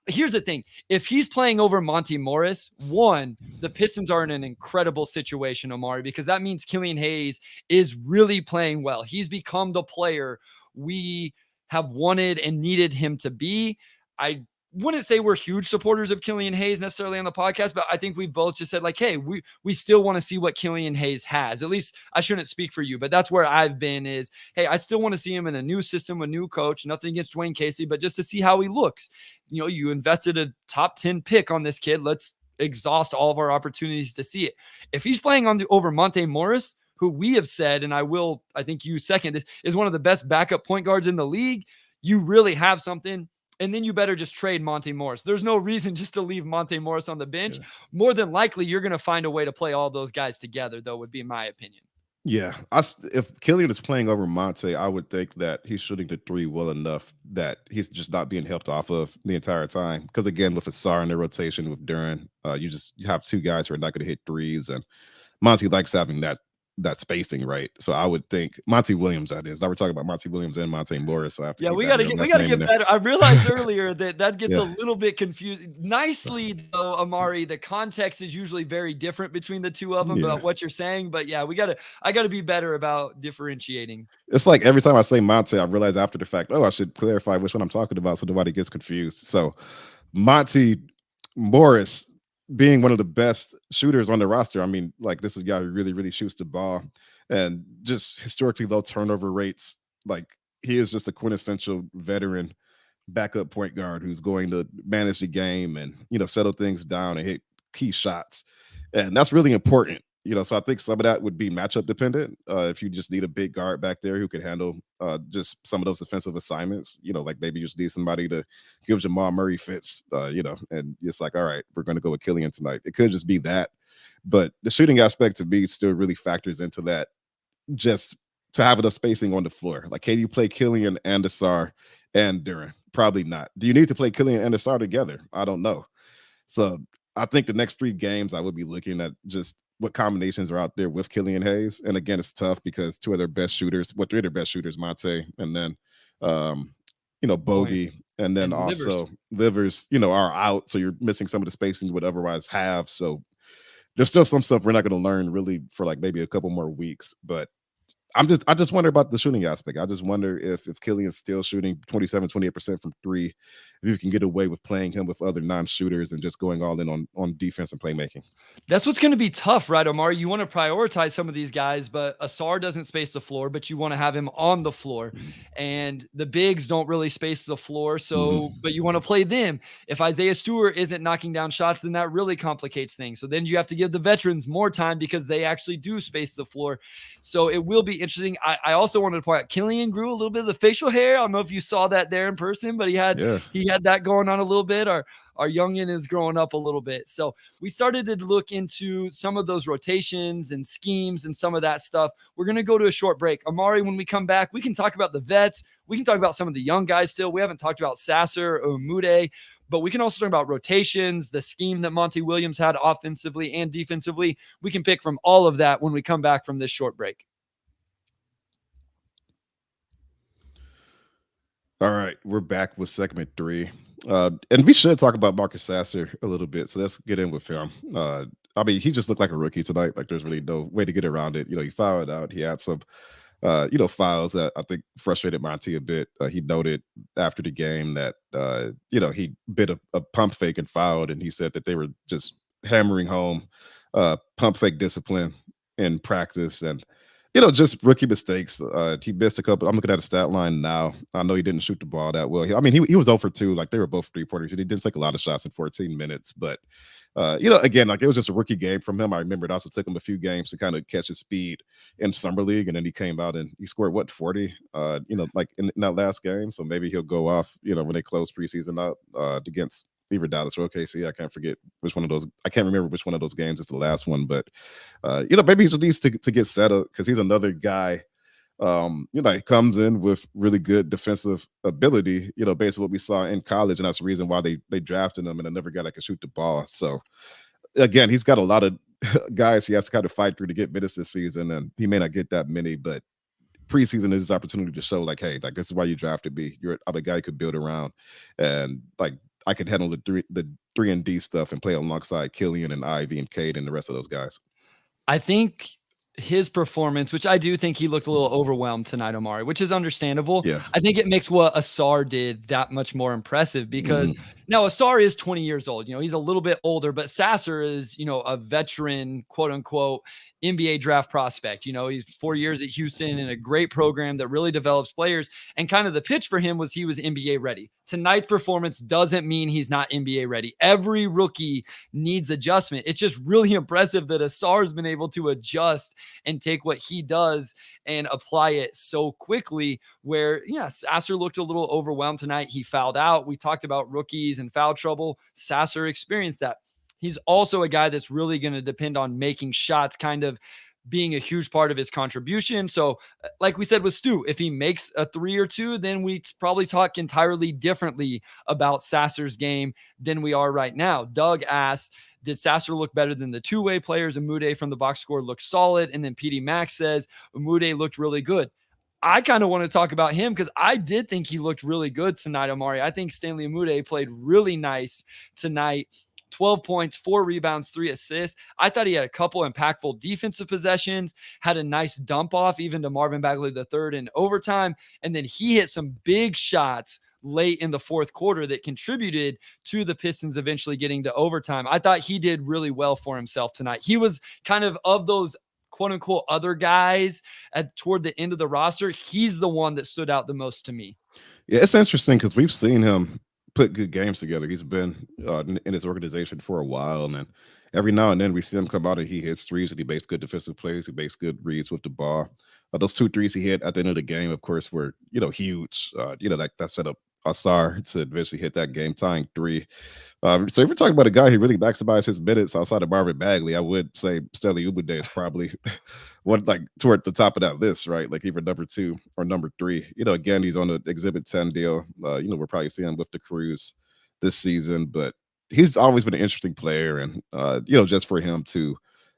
Here's the thing. If he's playing over Monty Morris, one, the Pistons are in an incredible situation, Omari, because that means Killian Hayes is really playing well. He's become the player we have wanted and needed him to be. I wouldn't say we're huge supporters of Killian Hayes necessarily on the podcast, but I think we've both just said like, hey, we still want to see what Killian Hayes has. At least I shouldn't speak for you, but that's where I've been is, hey, I still want to see him in a new system, a new coach, nothing against Dwayne Casey, but just to see how he looks. You invested a top 10 pick on this kid. Let's exhaust all of our opportunities to see it. If he's playing over Monte Morris, who we have said, and I think you second this, is one of the best backup point guards in the league, you really have something. And then you better just trade Monte Morris. There's no reason just to leave Monte Morris on the bench. Yeah. More than likely, you're going to find a way to play all those guys together, though, would be my opinion. Yeah, if Killian is playing over Monte, I would think that he's shooting the 3 well enough that he's just not being helped off of the entire time. Because again, with Asar in the rotation with Duren, you have 2 guys who are not going to hit threes, and Monty likes having that spacing, right? So I would think Monty Williams, that is. Now we're talking about Monty Williams and Monte Morris. So I have to we gotta get better. I realized earlier that gets a little bit confusing. Nicely though, Omari, the context is usually very different between the two of them about what you're saying. But yeah, I gotta be better about differentiating. It's like every time I say Monte, I realize after the fact, I should clarify which one I'm talking about so nobody gets confused. So Monty Morris being one of the best shooters on the roster. I mean, like, this is a guy who really, really shoots the ball and just historically low turnover rates. Like, he is just a quintessential veteran backup point guard who's going to manage the game and, settle things down and hit key shots. And that's really important. So I think some of that would be matchup dependent. If you just need a big guard back there who can handle just some of those defensive assignments, like maybe you just need somebody to give Jamal Murray fits, and it's like, all right, we're going to go with Killian tonight. It could just be that. But the shooting aspect to me still really factors into that. Just to have enough spacing on the floor. Like, can you play Killian and Asar and Duran? Probably not. Do you need to play Killian and Asar together? I don't know. So I think the next 3 games I would be looking at just what combinations are out there with Killian Hayes. And again, it's tough because 2 of their best shooters, 3 of their best shooters, Monte, and then um, Point Bogey, and then and Livers. also Livers, are out. So you're missing some of the spacing you would otherwise have. So there's still some stuff we're not going to learn really for like maybe a couple more weeks. But I just wonder about the shooting aspect. I just wonder if Killian's still shooting 27, 28% from 3, if you can get away with playing him with other non-shooters and just going all in on defense and playmaking. That's what's going to be tough, right, Omar? You want to prioritize some of these guys, but Asar doesn't space the floor, but you want to have him on the floor. And the bigs don't really space the floor. So, Mhm. but you want to play them. If Isaiah Stewart isn't knocking down shots, then that really complicates things. So then you have to give the veterans more time because they actually do space the floor. So it will be interesting. I also wanted to point out Killian grew a little bit of the facial hair. I don't know if you saw that there in person, but Yeah. he had that going on a little bit. Our youngin is growing up a little bit. So we started to look into some of those rotations and schemes and some of that stuff. We're going to go to a short break. Omari, when we come back, we can talk about the vets. We can talk about some of the young guys still. We haven't talked about Sasser or Umude, but we can also talk about rotations, the scheme that Monty Williams had offensively and defensively. We can pick from all of that when we come back from this short break. All right, we're back with segment 3. And we should talk about Marcus Sasser a little bit. So let's get in with him. I mean, he just looked like a rookie tonight. Like, there's really no way to get around it. He fouled out. He had some, fouls that I think frustrated Monty a bit. He noted after the game that, he bit a pump fake and fouled, and he said that they were just hammering home pump fake discipline in practice. And just rookie mistakes. He missed a couple. I'm looking at the stat line now. I know he didn't shoot the ball that well. I mean, he was 0 for 2. Like, they were both 3-pointers. He didn't take a lot of shots in 14 minutes. But, again, like, it was just a rookie game from him. I remember it also took him a few games to kind of catch his speed in summer league. And then he came out and he scored, 40, like in that last game. So maybe he'll go off, when they close preseason out against either Dallas or OKC. I can't forget which one of those. I can't remember which one of those games is the last one, but maybe he just needs to get settled because he's another guy. He comes in with really good defensive ability. Based on what we saw in college, and that's the reason why they drafted him and another guy that can shoot the ball. So again, he's got a lot of guys he has to kind of fight through to get minutes this season, and he may not get that many, but preseason is his opportunity to show, like, hey, like, this is why you drafted me. I'm a guy who could build around, and like, I could handle the 3 and D stuff and play alongside Killian and Ivy and Cade and the rest of those guys. I think his performance, which I do think he looked a little overwhelmed tonight, Omari, which is understandable. Yeah. I think it makes what Asar did that much more impressive because Mhm. now Asar is 20 years old. He's a little bit older, but Sasser is, a veteran, quote unquote, NBA draft prospect. He's 4 years at Houston in a great program that really develops players. And kind of the pitch for him was he was NBA ready. Tonight's performance doesn't mean he's not NBA ready. Every rookie needs adjustment. It's just really impressive that Asar has been able to adjust and take what he does and apply it so quickly where, yeah, Sasser looked a little overwhelmed tonight. He fouled out. We talked about rookies and foul trouble. Sasser experienced that. He's also a guy that's really going to depend on making shots, kind of being a huge part of his contribution. So like we said with Stu, if he makes a 3 or 2, then we probably talk entirely differently about Sasser's game than we are right now. Doug asks, did Sasser look better than the two-way players? Umude from the box score looked solid. And then PD Max says Umude looked really good. I kind of want to talk about him because I did think he looked really good tonight, Omari. I think Stanley Umude played really nice tonight. 12 points, 4 rebounds, 3 assists. I thought he had a couple impactful defensive possessions, had a nice dump off even to Marvin Bagley III in overtime. And then he hit some big shots late in the fourth quarter that contributed to the Pistons eventually getting to overtime. I thought he did really well for himself tonight. He was kind of those quote unquote other guys toward the end of the roster. He's the one that stood out the most to me. Yeah, it's interesting because we've seen him put good games together. He's been in his organization for a while, and then every now and then we see him come out and he hits threes and he makes good defensive plays. He makes good reads with the ball. Those 2 threes he hit at the end of the game, of course, were huge. That set up Asar to eventually hit that game tying three. So if we're talking about a guy who really maximized his minutes outside of Marvin Bagley, I would say Stanley Ubude is probably one like toward the top of that list, right? Like either number two or number three. Again, he's on the Exhibit 10 deal. We're probably seeing him with the Crews this season, but he's always been an interesting player, and just for him to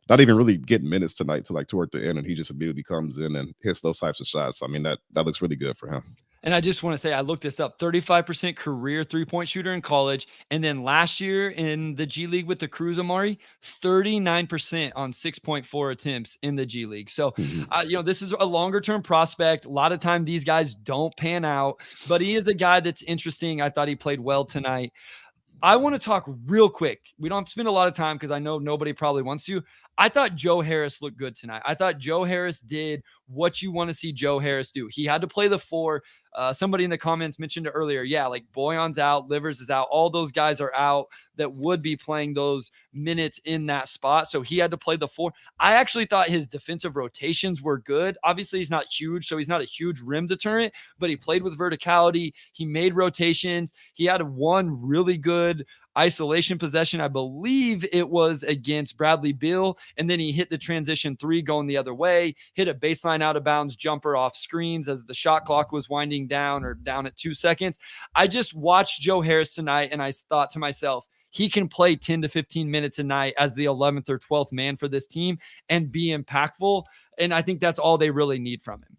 not even really get minutes tonight to like toward the end, and he just immediately comes in and hits those types of shots. I mean, that looks really good for him. And I just want to say, I looked this up, 35% career three-point shooter in college. And then last year in the G League with the Crews, Omari, 39% on 6.4 attempts in the G League. So, Mhm. this is a longer-term prospect. A lot of time these guys don't pan out, but he is a guy that's interesting. I thought he played well tonight. I want to talk real quick. We don't have to spend a lot of time because I know nobody probably wants to. I thought Joe Harris looked good tonight. I thought Joe Harris did what you want to see Joe Harris do. He had to play the four. Somebody in the comments mentioned it earlier. Yeah, like Boyan's out, Livers is out. All those guys are out that would be playing those minutes in that spot. So he had to play the four. I actually thought his defensive rotations were good. Obviously, he's not huge, so he's not a huge rim deterrent, but he played with verticality. He made rotations. He had one really good isolation possession. I believe it was against Bradley Beal. And then he hit the transition three going the other way, hit a baseline out of bounds jumper off screens as the shot clock was winding down or down at 2 seconds. I just watched Joe Harris tonight and I thought to myself, he can play 10 to 15 minutes a night as the 11th or 12th man for this team and be impactful. And I think that's all they really need from him.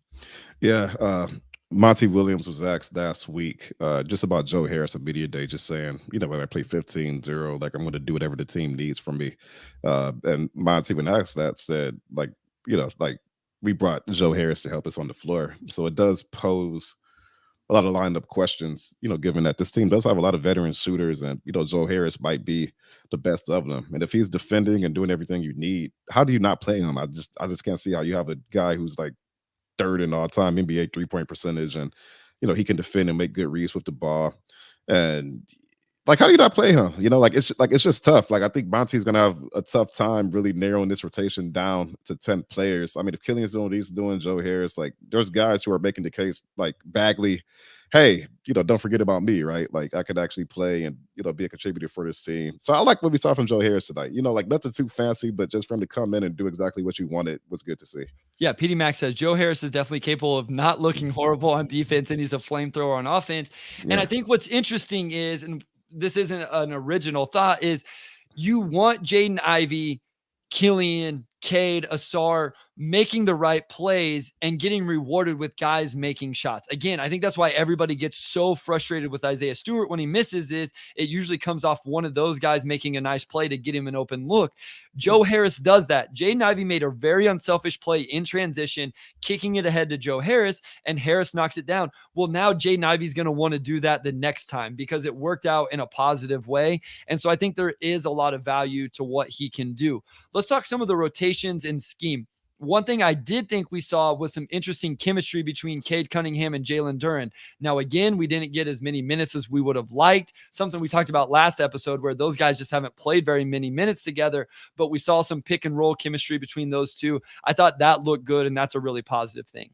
Yeah. Monty Williams was asked last week just about Joe Harris at Media Day, just saying, when I play 15-0, like I'm going to do whatever the team needs from me. And Monty, when asked that, said, like we brought Joe Harris to help us on the floor. So it does pose a lot of lineup questions, given that this team does have a lot of veteran shooters, and Joe Harris might be the best of them. And if he's defending and doing everything you need, how do you not play him? I just can't see how you have a guy who's like third in all-time NBA three-point percentage, and he can defend and make good reads with the ball. And like, how do you not play him? It's just tough. Like, I think Monty's gonna have a tough time really narrowing this rotation down to 10 players. I mean, if Killian's doing what he's doing, Joe Harris, like there's guys who are making the case, like Bagley, hey, don't forget about me, right? Like I could actually play and be a contributor for this team. So I like what we saw from Joe Harris tonight. Like nothing too fancy, but just for him to come in and do exactly what you wanted was good to see. Yeah, PD Max says Joe Harris is definitely capable of not looking horrible on defense, and he's a flamethrower on offense. And I Yeah. think what's interesting is, and this isn't an original thought, is you want Jaden Ivey, Killian, Cade, Asar making the right plays and getting rewarded with guys making shots. Again, I think that's why everybody gets so frustrated with Isaiah Stewart when he misses, is it usually comes off one of those guys making a nice play to get him an open look. Joe Harris does that. Jaden Ivey made a very unselfish play in transition, kicking it ahead to Joe Harris, and Harris knocks it down. Well, now Jaden Ivey's going to want to do that the next time because it worked out in a positive way. And so I think there is a lot of value to what he can do. Let's talk some of the rotations and scheme. One thing I did think we saw was some interesting chemistry between Cade Cunningham and Jalen Duren. Now, again, we didn't get as many minutes as we would have liked. Something we talked about last episode where those guys just haven't played very many minutes together, but we saw some pick and roll chemistry between those two. I thought that looked good, and that's a really positive thing.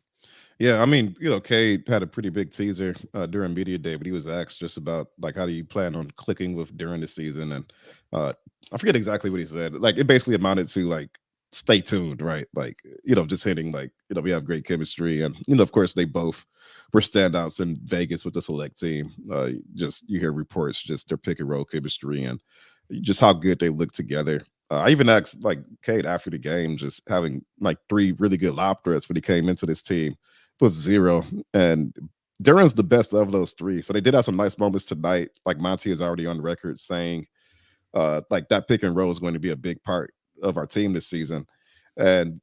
Yeah, I mean, Cade had a pretty big teaser during media day, but he was asked just about like how do you plan on clicking with during the season, and I forget exactly what he said. Like it basically amounted to like stay tuned, right? Like just hitting like we have great chemistry, and of course they both were standouts in Vegas with the select team. Just you hear reports, just their pick and roll chemistry, and just how good they look together. I even asked like Cade after the game, just having like three really good lob threats when he came into this team with zero. And Duran's the best of those three. So they did have some nice moments tonight. Like Monty is already on record saying like that pick and roll is going to be a big part of our team this season. And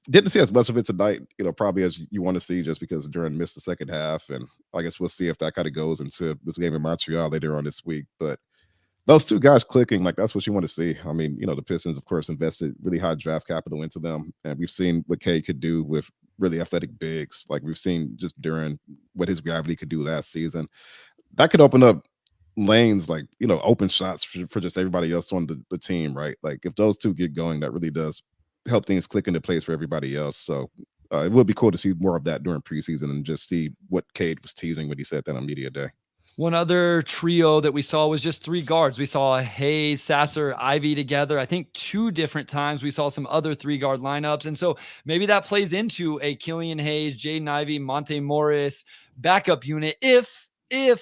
didn't see as much of it tonight, probably as you want to see just because Duran missed the second half. And I guess we'll see if that kind of goes into this game in Montreal later on this week. But those two guys clicking, like that's what you want to see. I mean, the Pistons, of course, invested really high draft capital into them. And we've seen what K could do with really athletic bigs. Like we've seen just during what his gravity could do last season. That could open up lanes, like, open shots for just everybody else on the team, right? Like if those two get going, that really does help things click into place for everybody else. So it would be cool to see more of that during preseason and just see what Cade was teasing when he said that on media day. One other trio that we saw was just three guards. We saw Hayes, Sasser, Ivy together. I think two different times we saw some other three guard lineups. And so maybe that plays into a Killian Hayes, Jaden Ivey, Monte Morris backup unit if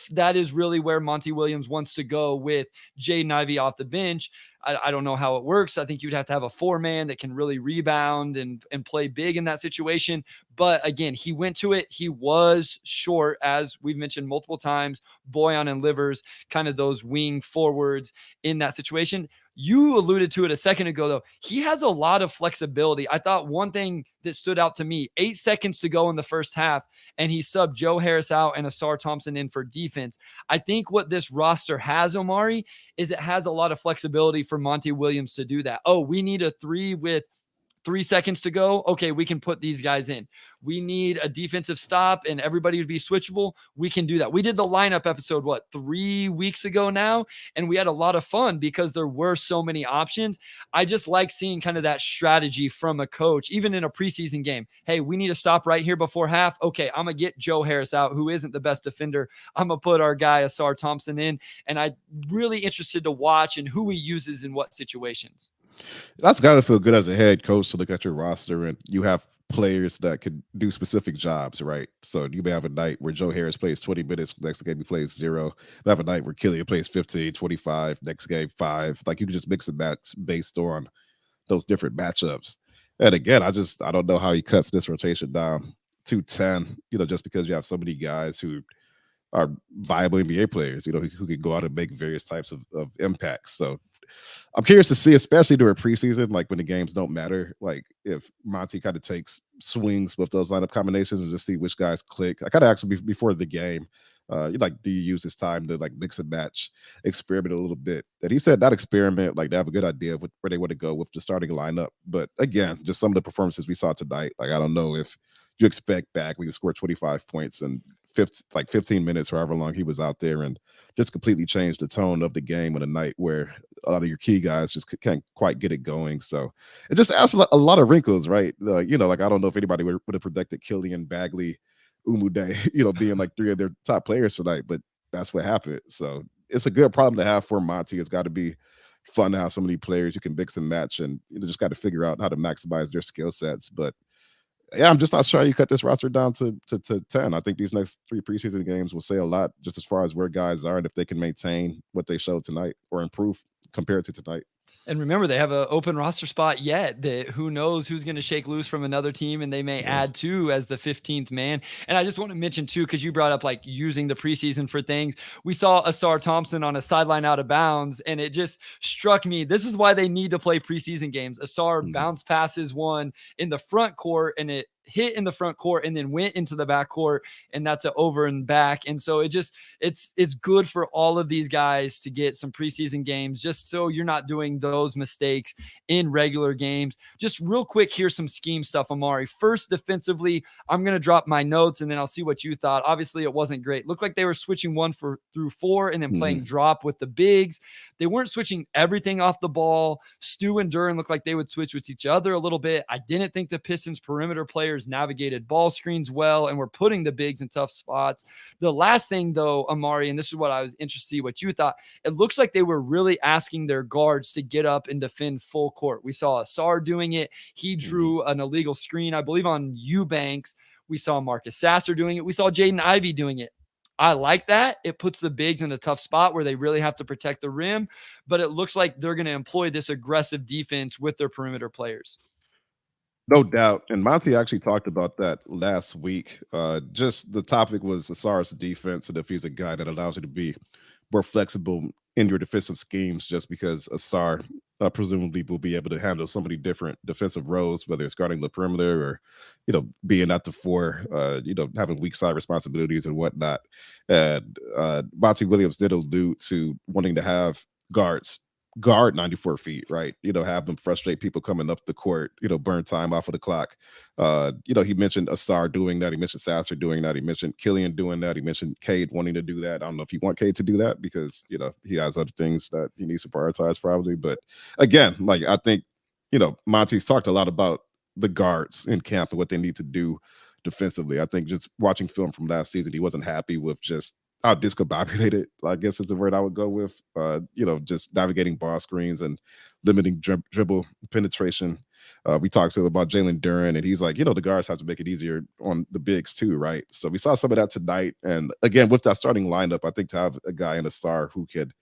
that is really where Monty Williams wants to go with Jaden Ivey off the bench. I don't know how it works. I think you'd have to have a four-man that can really rebound and play big in that situation. But again, he went to it. He was short, as we've mentioned multiple times, Boyan and Livers, kind of those wing forwards in that situation. You alluded to it a second ago, though. He has a lot of flexibility. I thought one thing that stood out to me, 8 seconds to go in the first half, and he subbed Joe Harris out and Asar Thompson in for defense. I think what this roster has, Omari, is it has a lot of flexibility for Monty Williams to do that. Oh, we need a three with 3 seconds to go. Okay, we can put these guys in. We need a defensive stop and everybody would be switchable. We can do that. We did the lineup episode, 3 weeks ago now? And we had a lot of fun because there were so many options. I just like seeing kind of that strategy from a coach, even in a preseason game. Hey, we need to stop right here before half. Okay, I'm going to get Joe Harris out, who isn't the best defender. I'm going to put our guy Asar Thompson in. And I'm really interested to watch and who he uses in what situations. That's got to feel good as a head coach to look at your roster and you have players that could do specific jobs, right? So you may have a night where Joe Harris plays 20 minutes, next game he plays 0. You have a night where Killian plays 15, 25, next game 5. Like you can just mix and match based on those different matchups. And again, I don't know how he cuts this rotation down to 10, just because you have so many guys who are viable NBA players, who can go out and make various types of impacts. So I'm curious to see, especially during preseason, like when the games don't matter, like if Monty kind of takes swings with those lineup combinations and just see which guys click. I kind of asked him before the game, do you use this time to like mix and match, experiment a little bit? And he said not experiment, like they have a good idea of where they want to go with the starting lineup. But again, just some of the performances we saw tonight, like I don't know if you expect Bagley to score 25 points and 15 minutes, however long he was out there, and just completely changed the tone of the game on a night where a lot of your key guys just can't quite get it going. So it just adds a lot of wrinkles, right? Like I don't know if anybody would have predicted Killian, Bagley, Umude, being like 3 of their top players tonight, but that's what happened. So it's a good problem to have for Monty. It's got to be fun to have so many players you can mix and match, and just got to figure out how to maximize their skill sets. But yeah, I'm just not sure you cut this roster down to 10. I think these next 3 preseason games will say a lot just as far as where guys are and if they can maintain what they showed tonight or improve compared to tonight. And remember, they have an open roster spot yet that who knows who's going to shake loose from another team, and they may add two as the 15th man. And I just want to mention too, because you brought up like using the preseason for things. We saw Asar Thompson on a sideline out of bounds, and it just struck me. This is why they need to play preseason games. Asar bounce passes one in the front court, and it hit in the front court and then went into the back court, and that's an over and back. And so it's good for all of these guys to get some preseason games, just so you're not doing those mistakes in regular games. Just real quick, here's some scheme stuff, Omari. First, defensively, I'm going to drop my notes and then I'll see what you thought. Obviously, it wasn't great. Looked like they were switching 1 through 4 and then playing drop with the bigs. They weren't switching everything off the ball. Stu and Duran looked like they would switch with each other a little bit. I didn't think the Pistons perimeter players navigated ball screens well and were putting the bigs in tough spots. The last thing, though, Omari, and this is what I was interested to see what you thought, it looks like they were really asking their guards to get up and defend full court. We saw Asar doing it. He drew an illegal screen, I believe, on Eubanks. We saw Marcus Sasser doing it. We saw Jaden Ivey doing it. I like that. It puts the bigs in a tough spot where they really have to protect the rim, but it looks like they're going to employ this aggressive defense with their perimeter players. No doubt. And Monty actually talked about that last week. Just the topic was Asar's defense, and if he's a guy that allows you to be more flexible in your defensive schemes, just because Asar presumably will be able to handle so many different defensive roles, whether it's guarding the perimeter or, being at the 4, having weak side responsibilities and whatnot. And Monty Williams did allude to wanting to have guards guard 94 feet, right? Have them frustrate people coming up the court, burn time off of the clock. He mentioned Asar doing that. He mentioned Sasser doing that. He mentioned Killian doing that. He mentioned Cade wanting to do that. I don't know if you want Cade to do that because, he has other things that he needs to prioritize probably. But again, like I think, Monty's talked a lot about the guards in camp and what they need to do defensively. I think just watching film from last season, he wasn't happy with just out discombobulated, I guess is the word I would go with. Just navigating ball screens and limiting dribble penetration. We talked to about Jalen Duren, and he's like, the guards have to make it easier on the bigs too, right? So we saw some of that tonight. And again, with that starting lineup, I think to have a guy and a star who could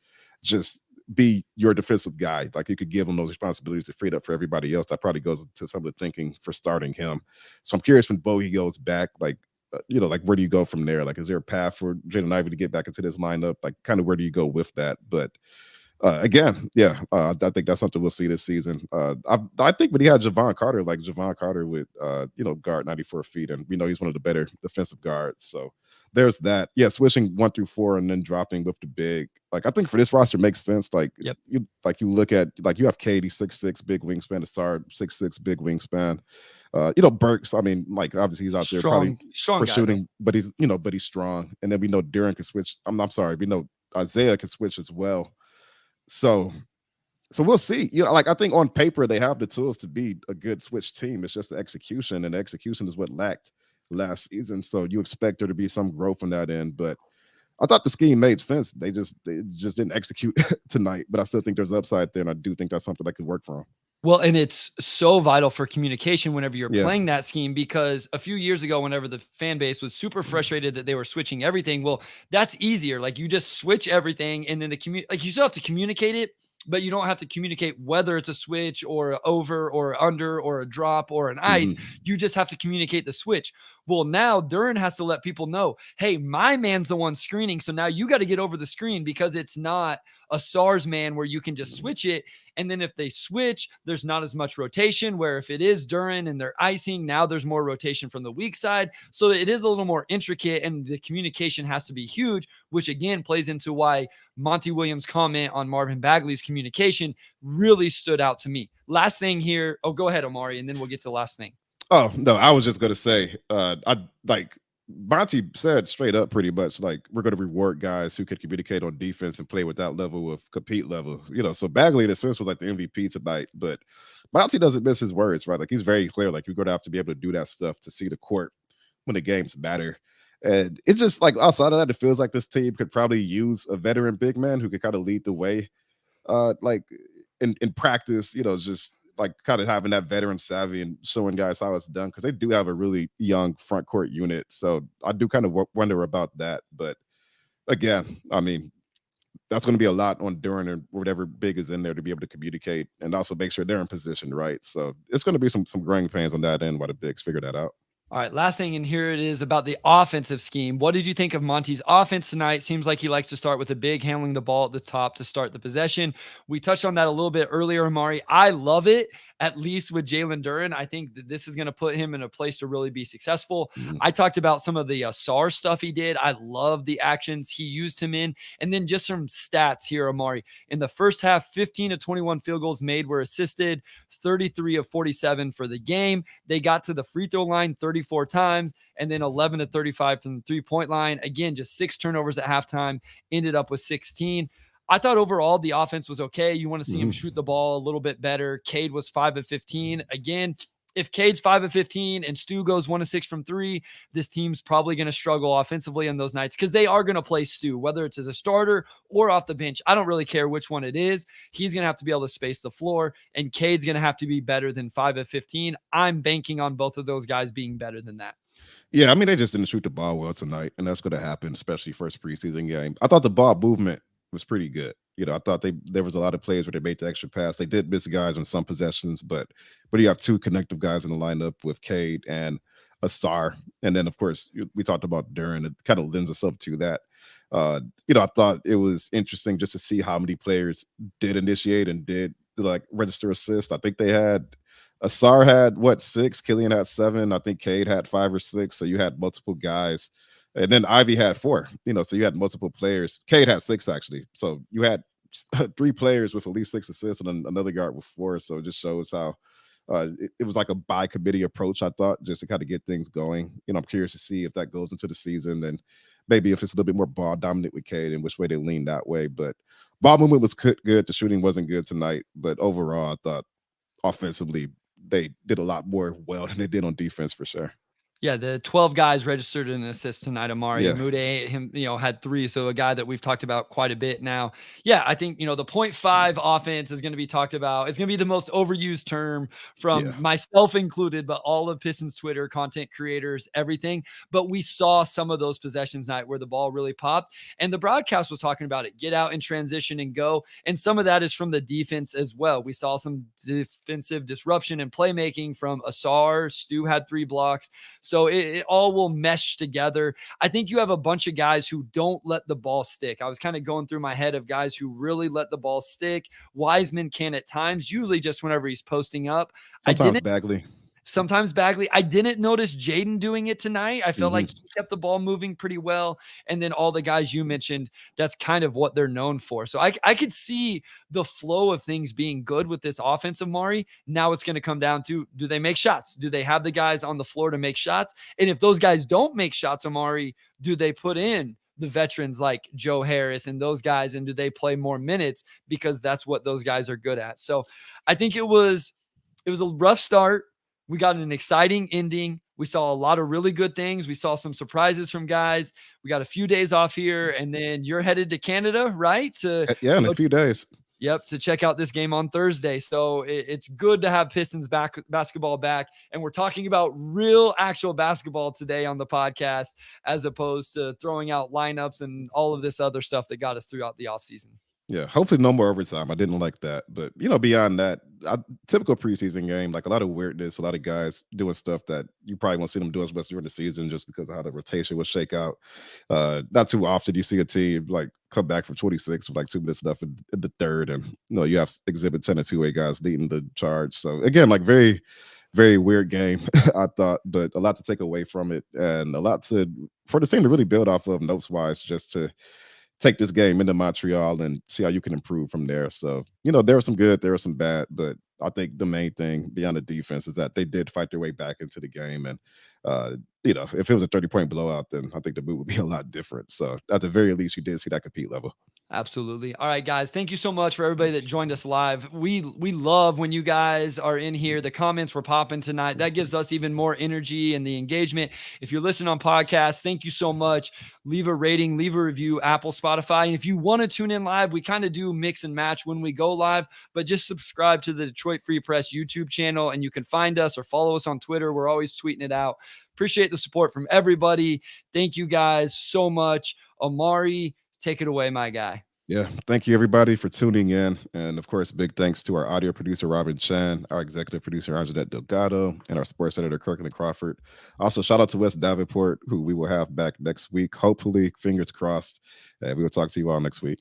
just be your defensive guy, like you could give him those responsibilities to free it up for everybody else. That probably goes to some of the thinking for starting him. So I'm curious when Bogey goes back, like, like where do you go from there? Like, is there a path for Jaden Ivey to get back into this lineup? Like, kind of where do you go with that? But again, yeah, I think that's something we'll see this season. I think when he had Javon Carter, like Javon Carter would, guard 94 feet, and we know he's one of the better defensive guards. So there's that. Yeah, switching 1 through 4 and then dropping with the big. Like I think for this roster makes sense. Like Yep. you look at like you have Katie 6'6", big wingspan to start, 6'6", big wingspan. Burks. I mean, like obviously he's out there probably Strong for guy, shooting, but he's strong. And then we know Duran can switch. I'm sorry, we know Isaiah can switch as well. So we'll see. Like I think on paper they have the tools to be a good switch team. It's just the execution, and the execution is what lacked last season. So you expect there to be some growth on that end. But I thought the scheme made sense. They just didn't execute tonight. But I still think there's upside there, and I do think that's something that could work for them. Well, and it's so vital for communication whenever you're Yeah. playing that scheme, because a few years ago, whenever the fan base was super frustrated that they were switching everything, well, that's easier. Like you just switch everything, and then like you still have to communicate it, but you don't have to communicate whether it's a switch or a over or a under or a drop or an ice. Mhm. You just have to communicate the switch. Well, now Duran has to let people know, hey, my man's the one screening. So now you got to get over the screen, because it's not a SARS man where you can just switch it. And then if they switch, there's not as much rotation, where if it is Duran and they're icing, now there's more rotation from the weak side. So it is a little more intricate, and the communication has to be huge, which again plays into why Monty Williams' comment on Marvin Bagley's communication really stood out to me. Last thing here. Oh, go ahead, Omari, and then we'll get to the last thing. Oh no, I was just gonna say, I like Monty said straight up pretty much like we're gonna reward guys who could communicate on defense and play with that level of compete level. So Bagley in a sense was like the MVP tonight, but Monty doesn't miss his words, right? Like he's very clear, like you're gonna have to be able to do that stuff to see the court when the games matter. And it's just like outside of that, it feels like this team could probably use a veteran big man who could kind of lead the way like in practice, just like kind of having that veteran savvy and showing guys how it's done because they do have a really young front court unit. So I do kind of wonder about that. But again, I mean, that's going to be a lot on Duran or whatever big is in there to be able to communicate and also make sure they're in position, right? So it's going to be some growing pains on that end while the bigs figure that out. All right, last thing, and here it is about the offensive scheme. What did you think of Monty's offense tonight? Seems like he likes to start with a big handling the ball at the top to start the possession. We touched on that a little bit earlier, Amari. I love it, at least with Jalen Duren. I think that this is going to put him in a place to really be successful. Mhm. I talked about some of the SAR stuff he did. I love the actions he used him in. And then just some stats here, Amari. In the first half, 15 of 21 field goals made were assisted, 33 of 47 for the game. They got to the free throw line 34 times, and then 11 to 35 from the three-point line. Again, just 6 turnovers at halftime, ended up with 16. I thought overall the offense was okay. You want to see him shoot the ball a little bit better. Cade was 5 of 15. Again, if Cade's 5 of 15 and Stu goes 1 of 6 from 3, this team's probably going to struggle offensively on those nights, because they are going to play Stu, whether it's as a starter or off the bench. I don't really care which one it is. He's going to have to be able to space the floor, and Cade's going to have to be better than 5 of 15. I'm banking on both of those guys being better than that. Yeah, I mean, they just didn't shoot the ball well tonight, and that's going to happen, especially first preseason game. I thought the ball movement was pretty good. I thought there was a lot of plays where they made the extra pass. They did miss guys on some possessions, but you have two connective guys in the lineup with Cade and a star, and then of course we talked about Duran. It kind of lends itself to that. I thought it was interesting just to see how many players did initiate and did like register assists. I think they had Asar had what 6, Killian had 7, I think Cade had 5 or 6. So you had multiple guys, and then Ivy had 4. So you had multiple players. Cade had 6 actually. So you had 3 players with at least 6 assists, and then another guard with 4. So it just shows how it was like a by committee approach. I thought just to kind of get things going. I'm curious to see if that goes into the season, and maybe if it's a little bit more ball dominant with Cade and which way they lean that way. But ball movement was good. The shooting wasn't good tonight, but overall, I thought offensively they did a lot more well than they did on defense for sure. Yeah, the 12 guys registered an assist tonight. Omari Yeah, Mude, him, had 3. So a guy that we've talked about quite a bit now. Yeah, I think, the point 5 offense is going to be talked about. It's going to be the most overused term yeah. from myself included, but all of Pistons Twitter, content creators, everything. But we saw some of those possessions tonight where the ball really popped. And the broadcast was talking about it. Get out in transition and go. And some of that is from the defense as well. We saw some defensive disruption and playmaking from Asar. Stu had 3 blocks. So it all will mesh together. I think you have a bunch of guys who don't let the ball stick. I was kind of going through my head of guys who really let the ball stick. Wiseman can at times, usually just whenever he's posting up. I Sometimes didn't Bagley. Sometimes Bagley. I didn't notice Jaden doing it tonight. I felt Hmm. like he kept the ball moving pretty well. And then all the guys you mentioned, that's kind of what they're known for. So I could see the flow of things being good with this offense of Mari. Now it's going to come down to, do they make shots? Do they have the guys on the floor to make shots? And if those guys don't make shots, Omari, do they put in the veterans like Joe Harris and those guys? And do they play more minutes because that's what those guys are good at? So I think it was a rough start. We got an exciting ending. We saw a lot of really good things. We saw some surprises from guys. We got a few days off here, and then you're headed to Canada, right? Yeah, in a few days. Yep, to check out this game on Thursday. So it's good to have Pistons basketball back, and we're talking about real, actual basketball today on the podcast, as opposed to throwing out lineups and all of this other stuff that got us throughout the offseason. Yeah, hopefully no more overtime. I didn't like that, but beyond that, typical preseason game, like a lot of weirdness, a lot of guys doing stuff that you probably won't see them do as much during the season, just because of how the rotation will shake out. Not too often you see a team like come back from 26 with like 2 minutes left in the third, and you have exhibit 10 and two-way guys leading the charge. So again, like very, very weird game, I thought, but a lot to take away from it, and a lot for the team to really build off of notes wise, just to take this game into Montreal and see how you can improve from there. So, there was some good, there was some bad, but I think the main thing beyond the defense is that they did fight their way back into the game. And, if it was a 30-point blowout, then I think the mood would be a lot different. So, at the very least, you did see that compete level. Absolutely. All right, guys. Thank you so much for everybody that joined us live. We love when you guys are in here. The comments were popping tonight. That gives us even more energy and the engagement. If you're listening on podcasts, thank you so much. Leave a rating, leave a review, Apple, Spotify. And if you want to tune in live, we kind of do mix and match when we go live, but just subscribe to the Detroit Free Press YouTube channel and you can find us or follow us on Twitter. We're always tweeting it out. Appreciate the support from everybody. Thank you guys so much. Omari, take it away, my guy. Yeah, thank you everybody for tuning in, and of course, big thanks to our audio producer Robin Chan, our executive producer Anjanette Delgado, and our sports editor Kirkland Crawford. Also, shout out to Wes Davenport, who we will have back next week. Hopefully, fingers crossed. We will talk to you all next week.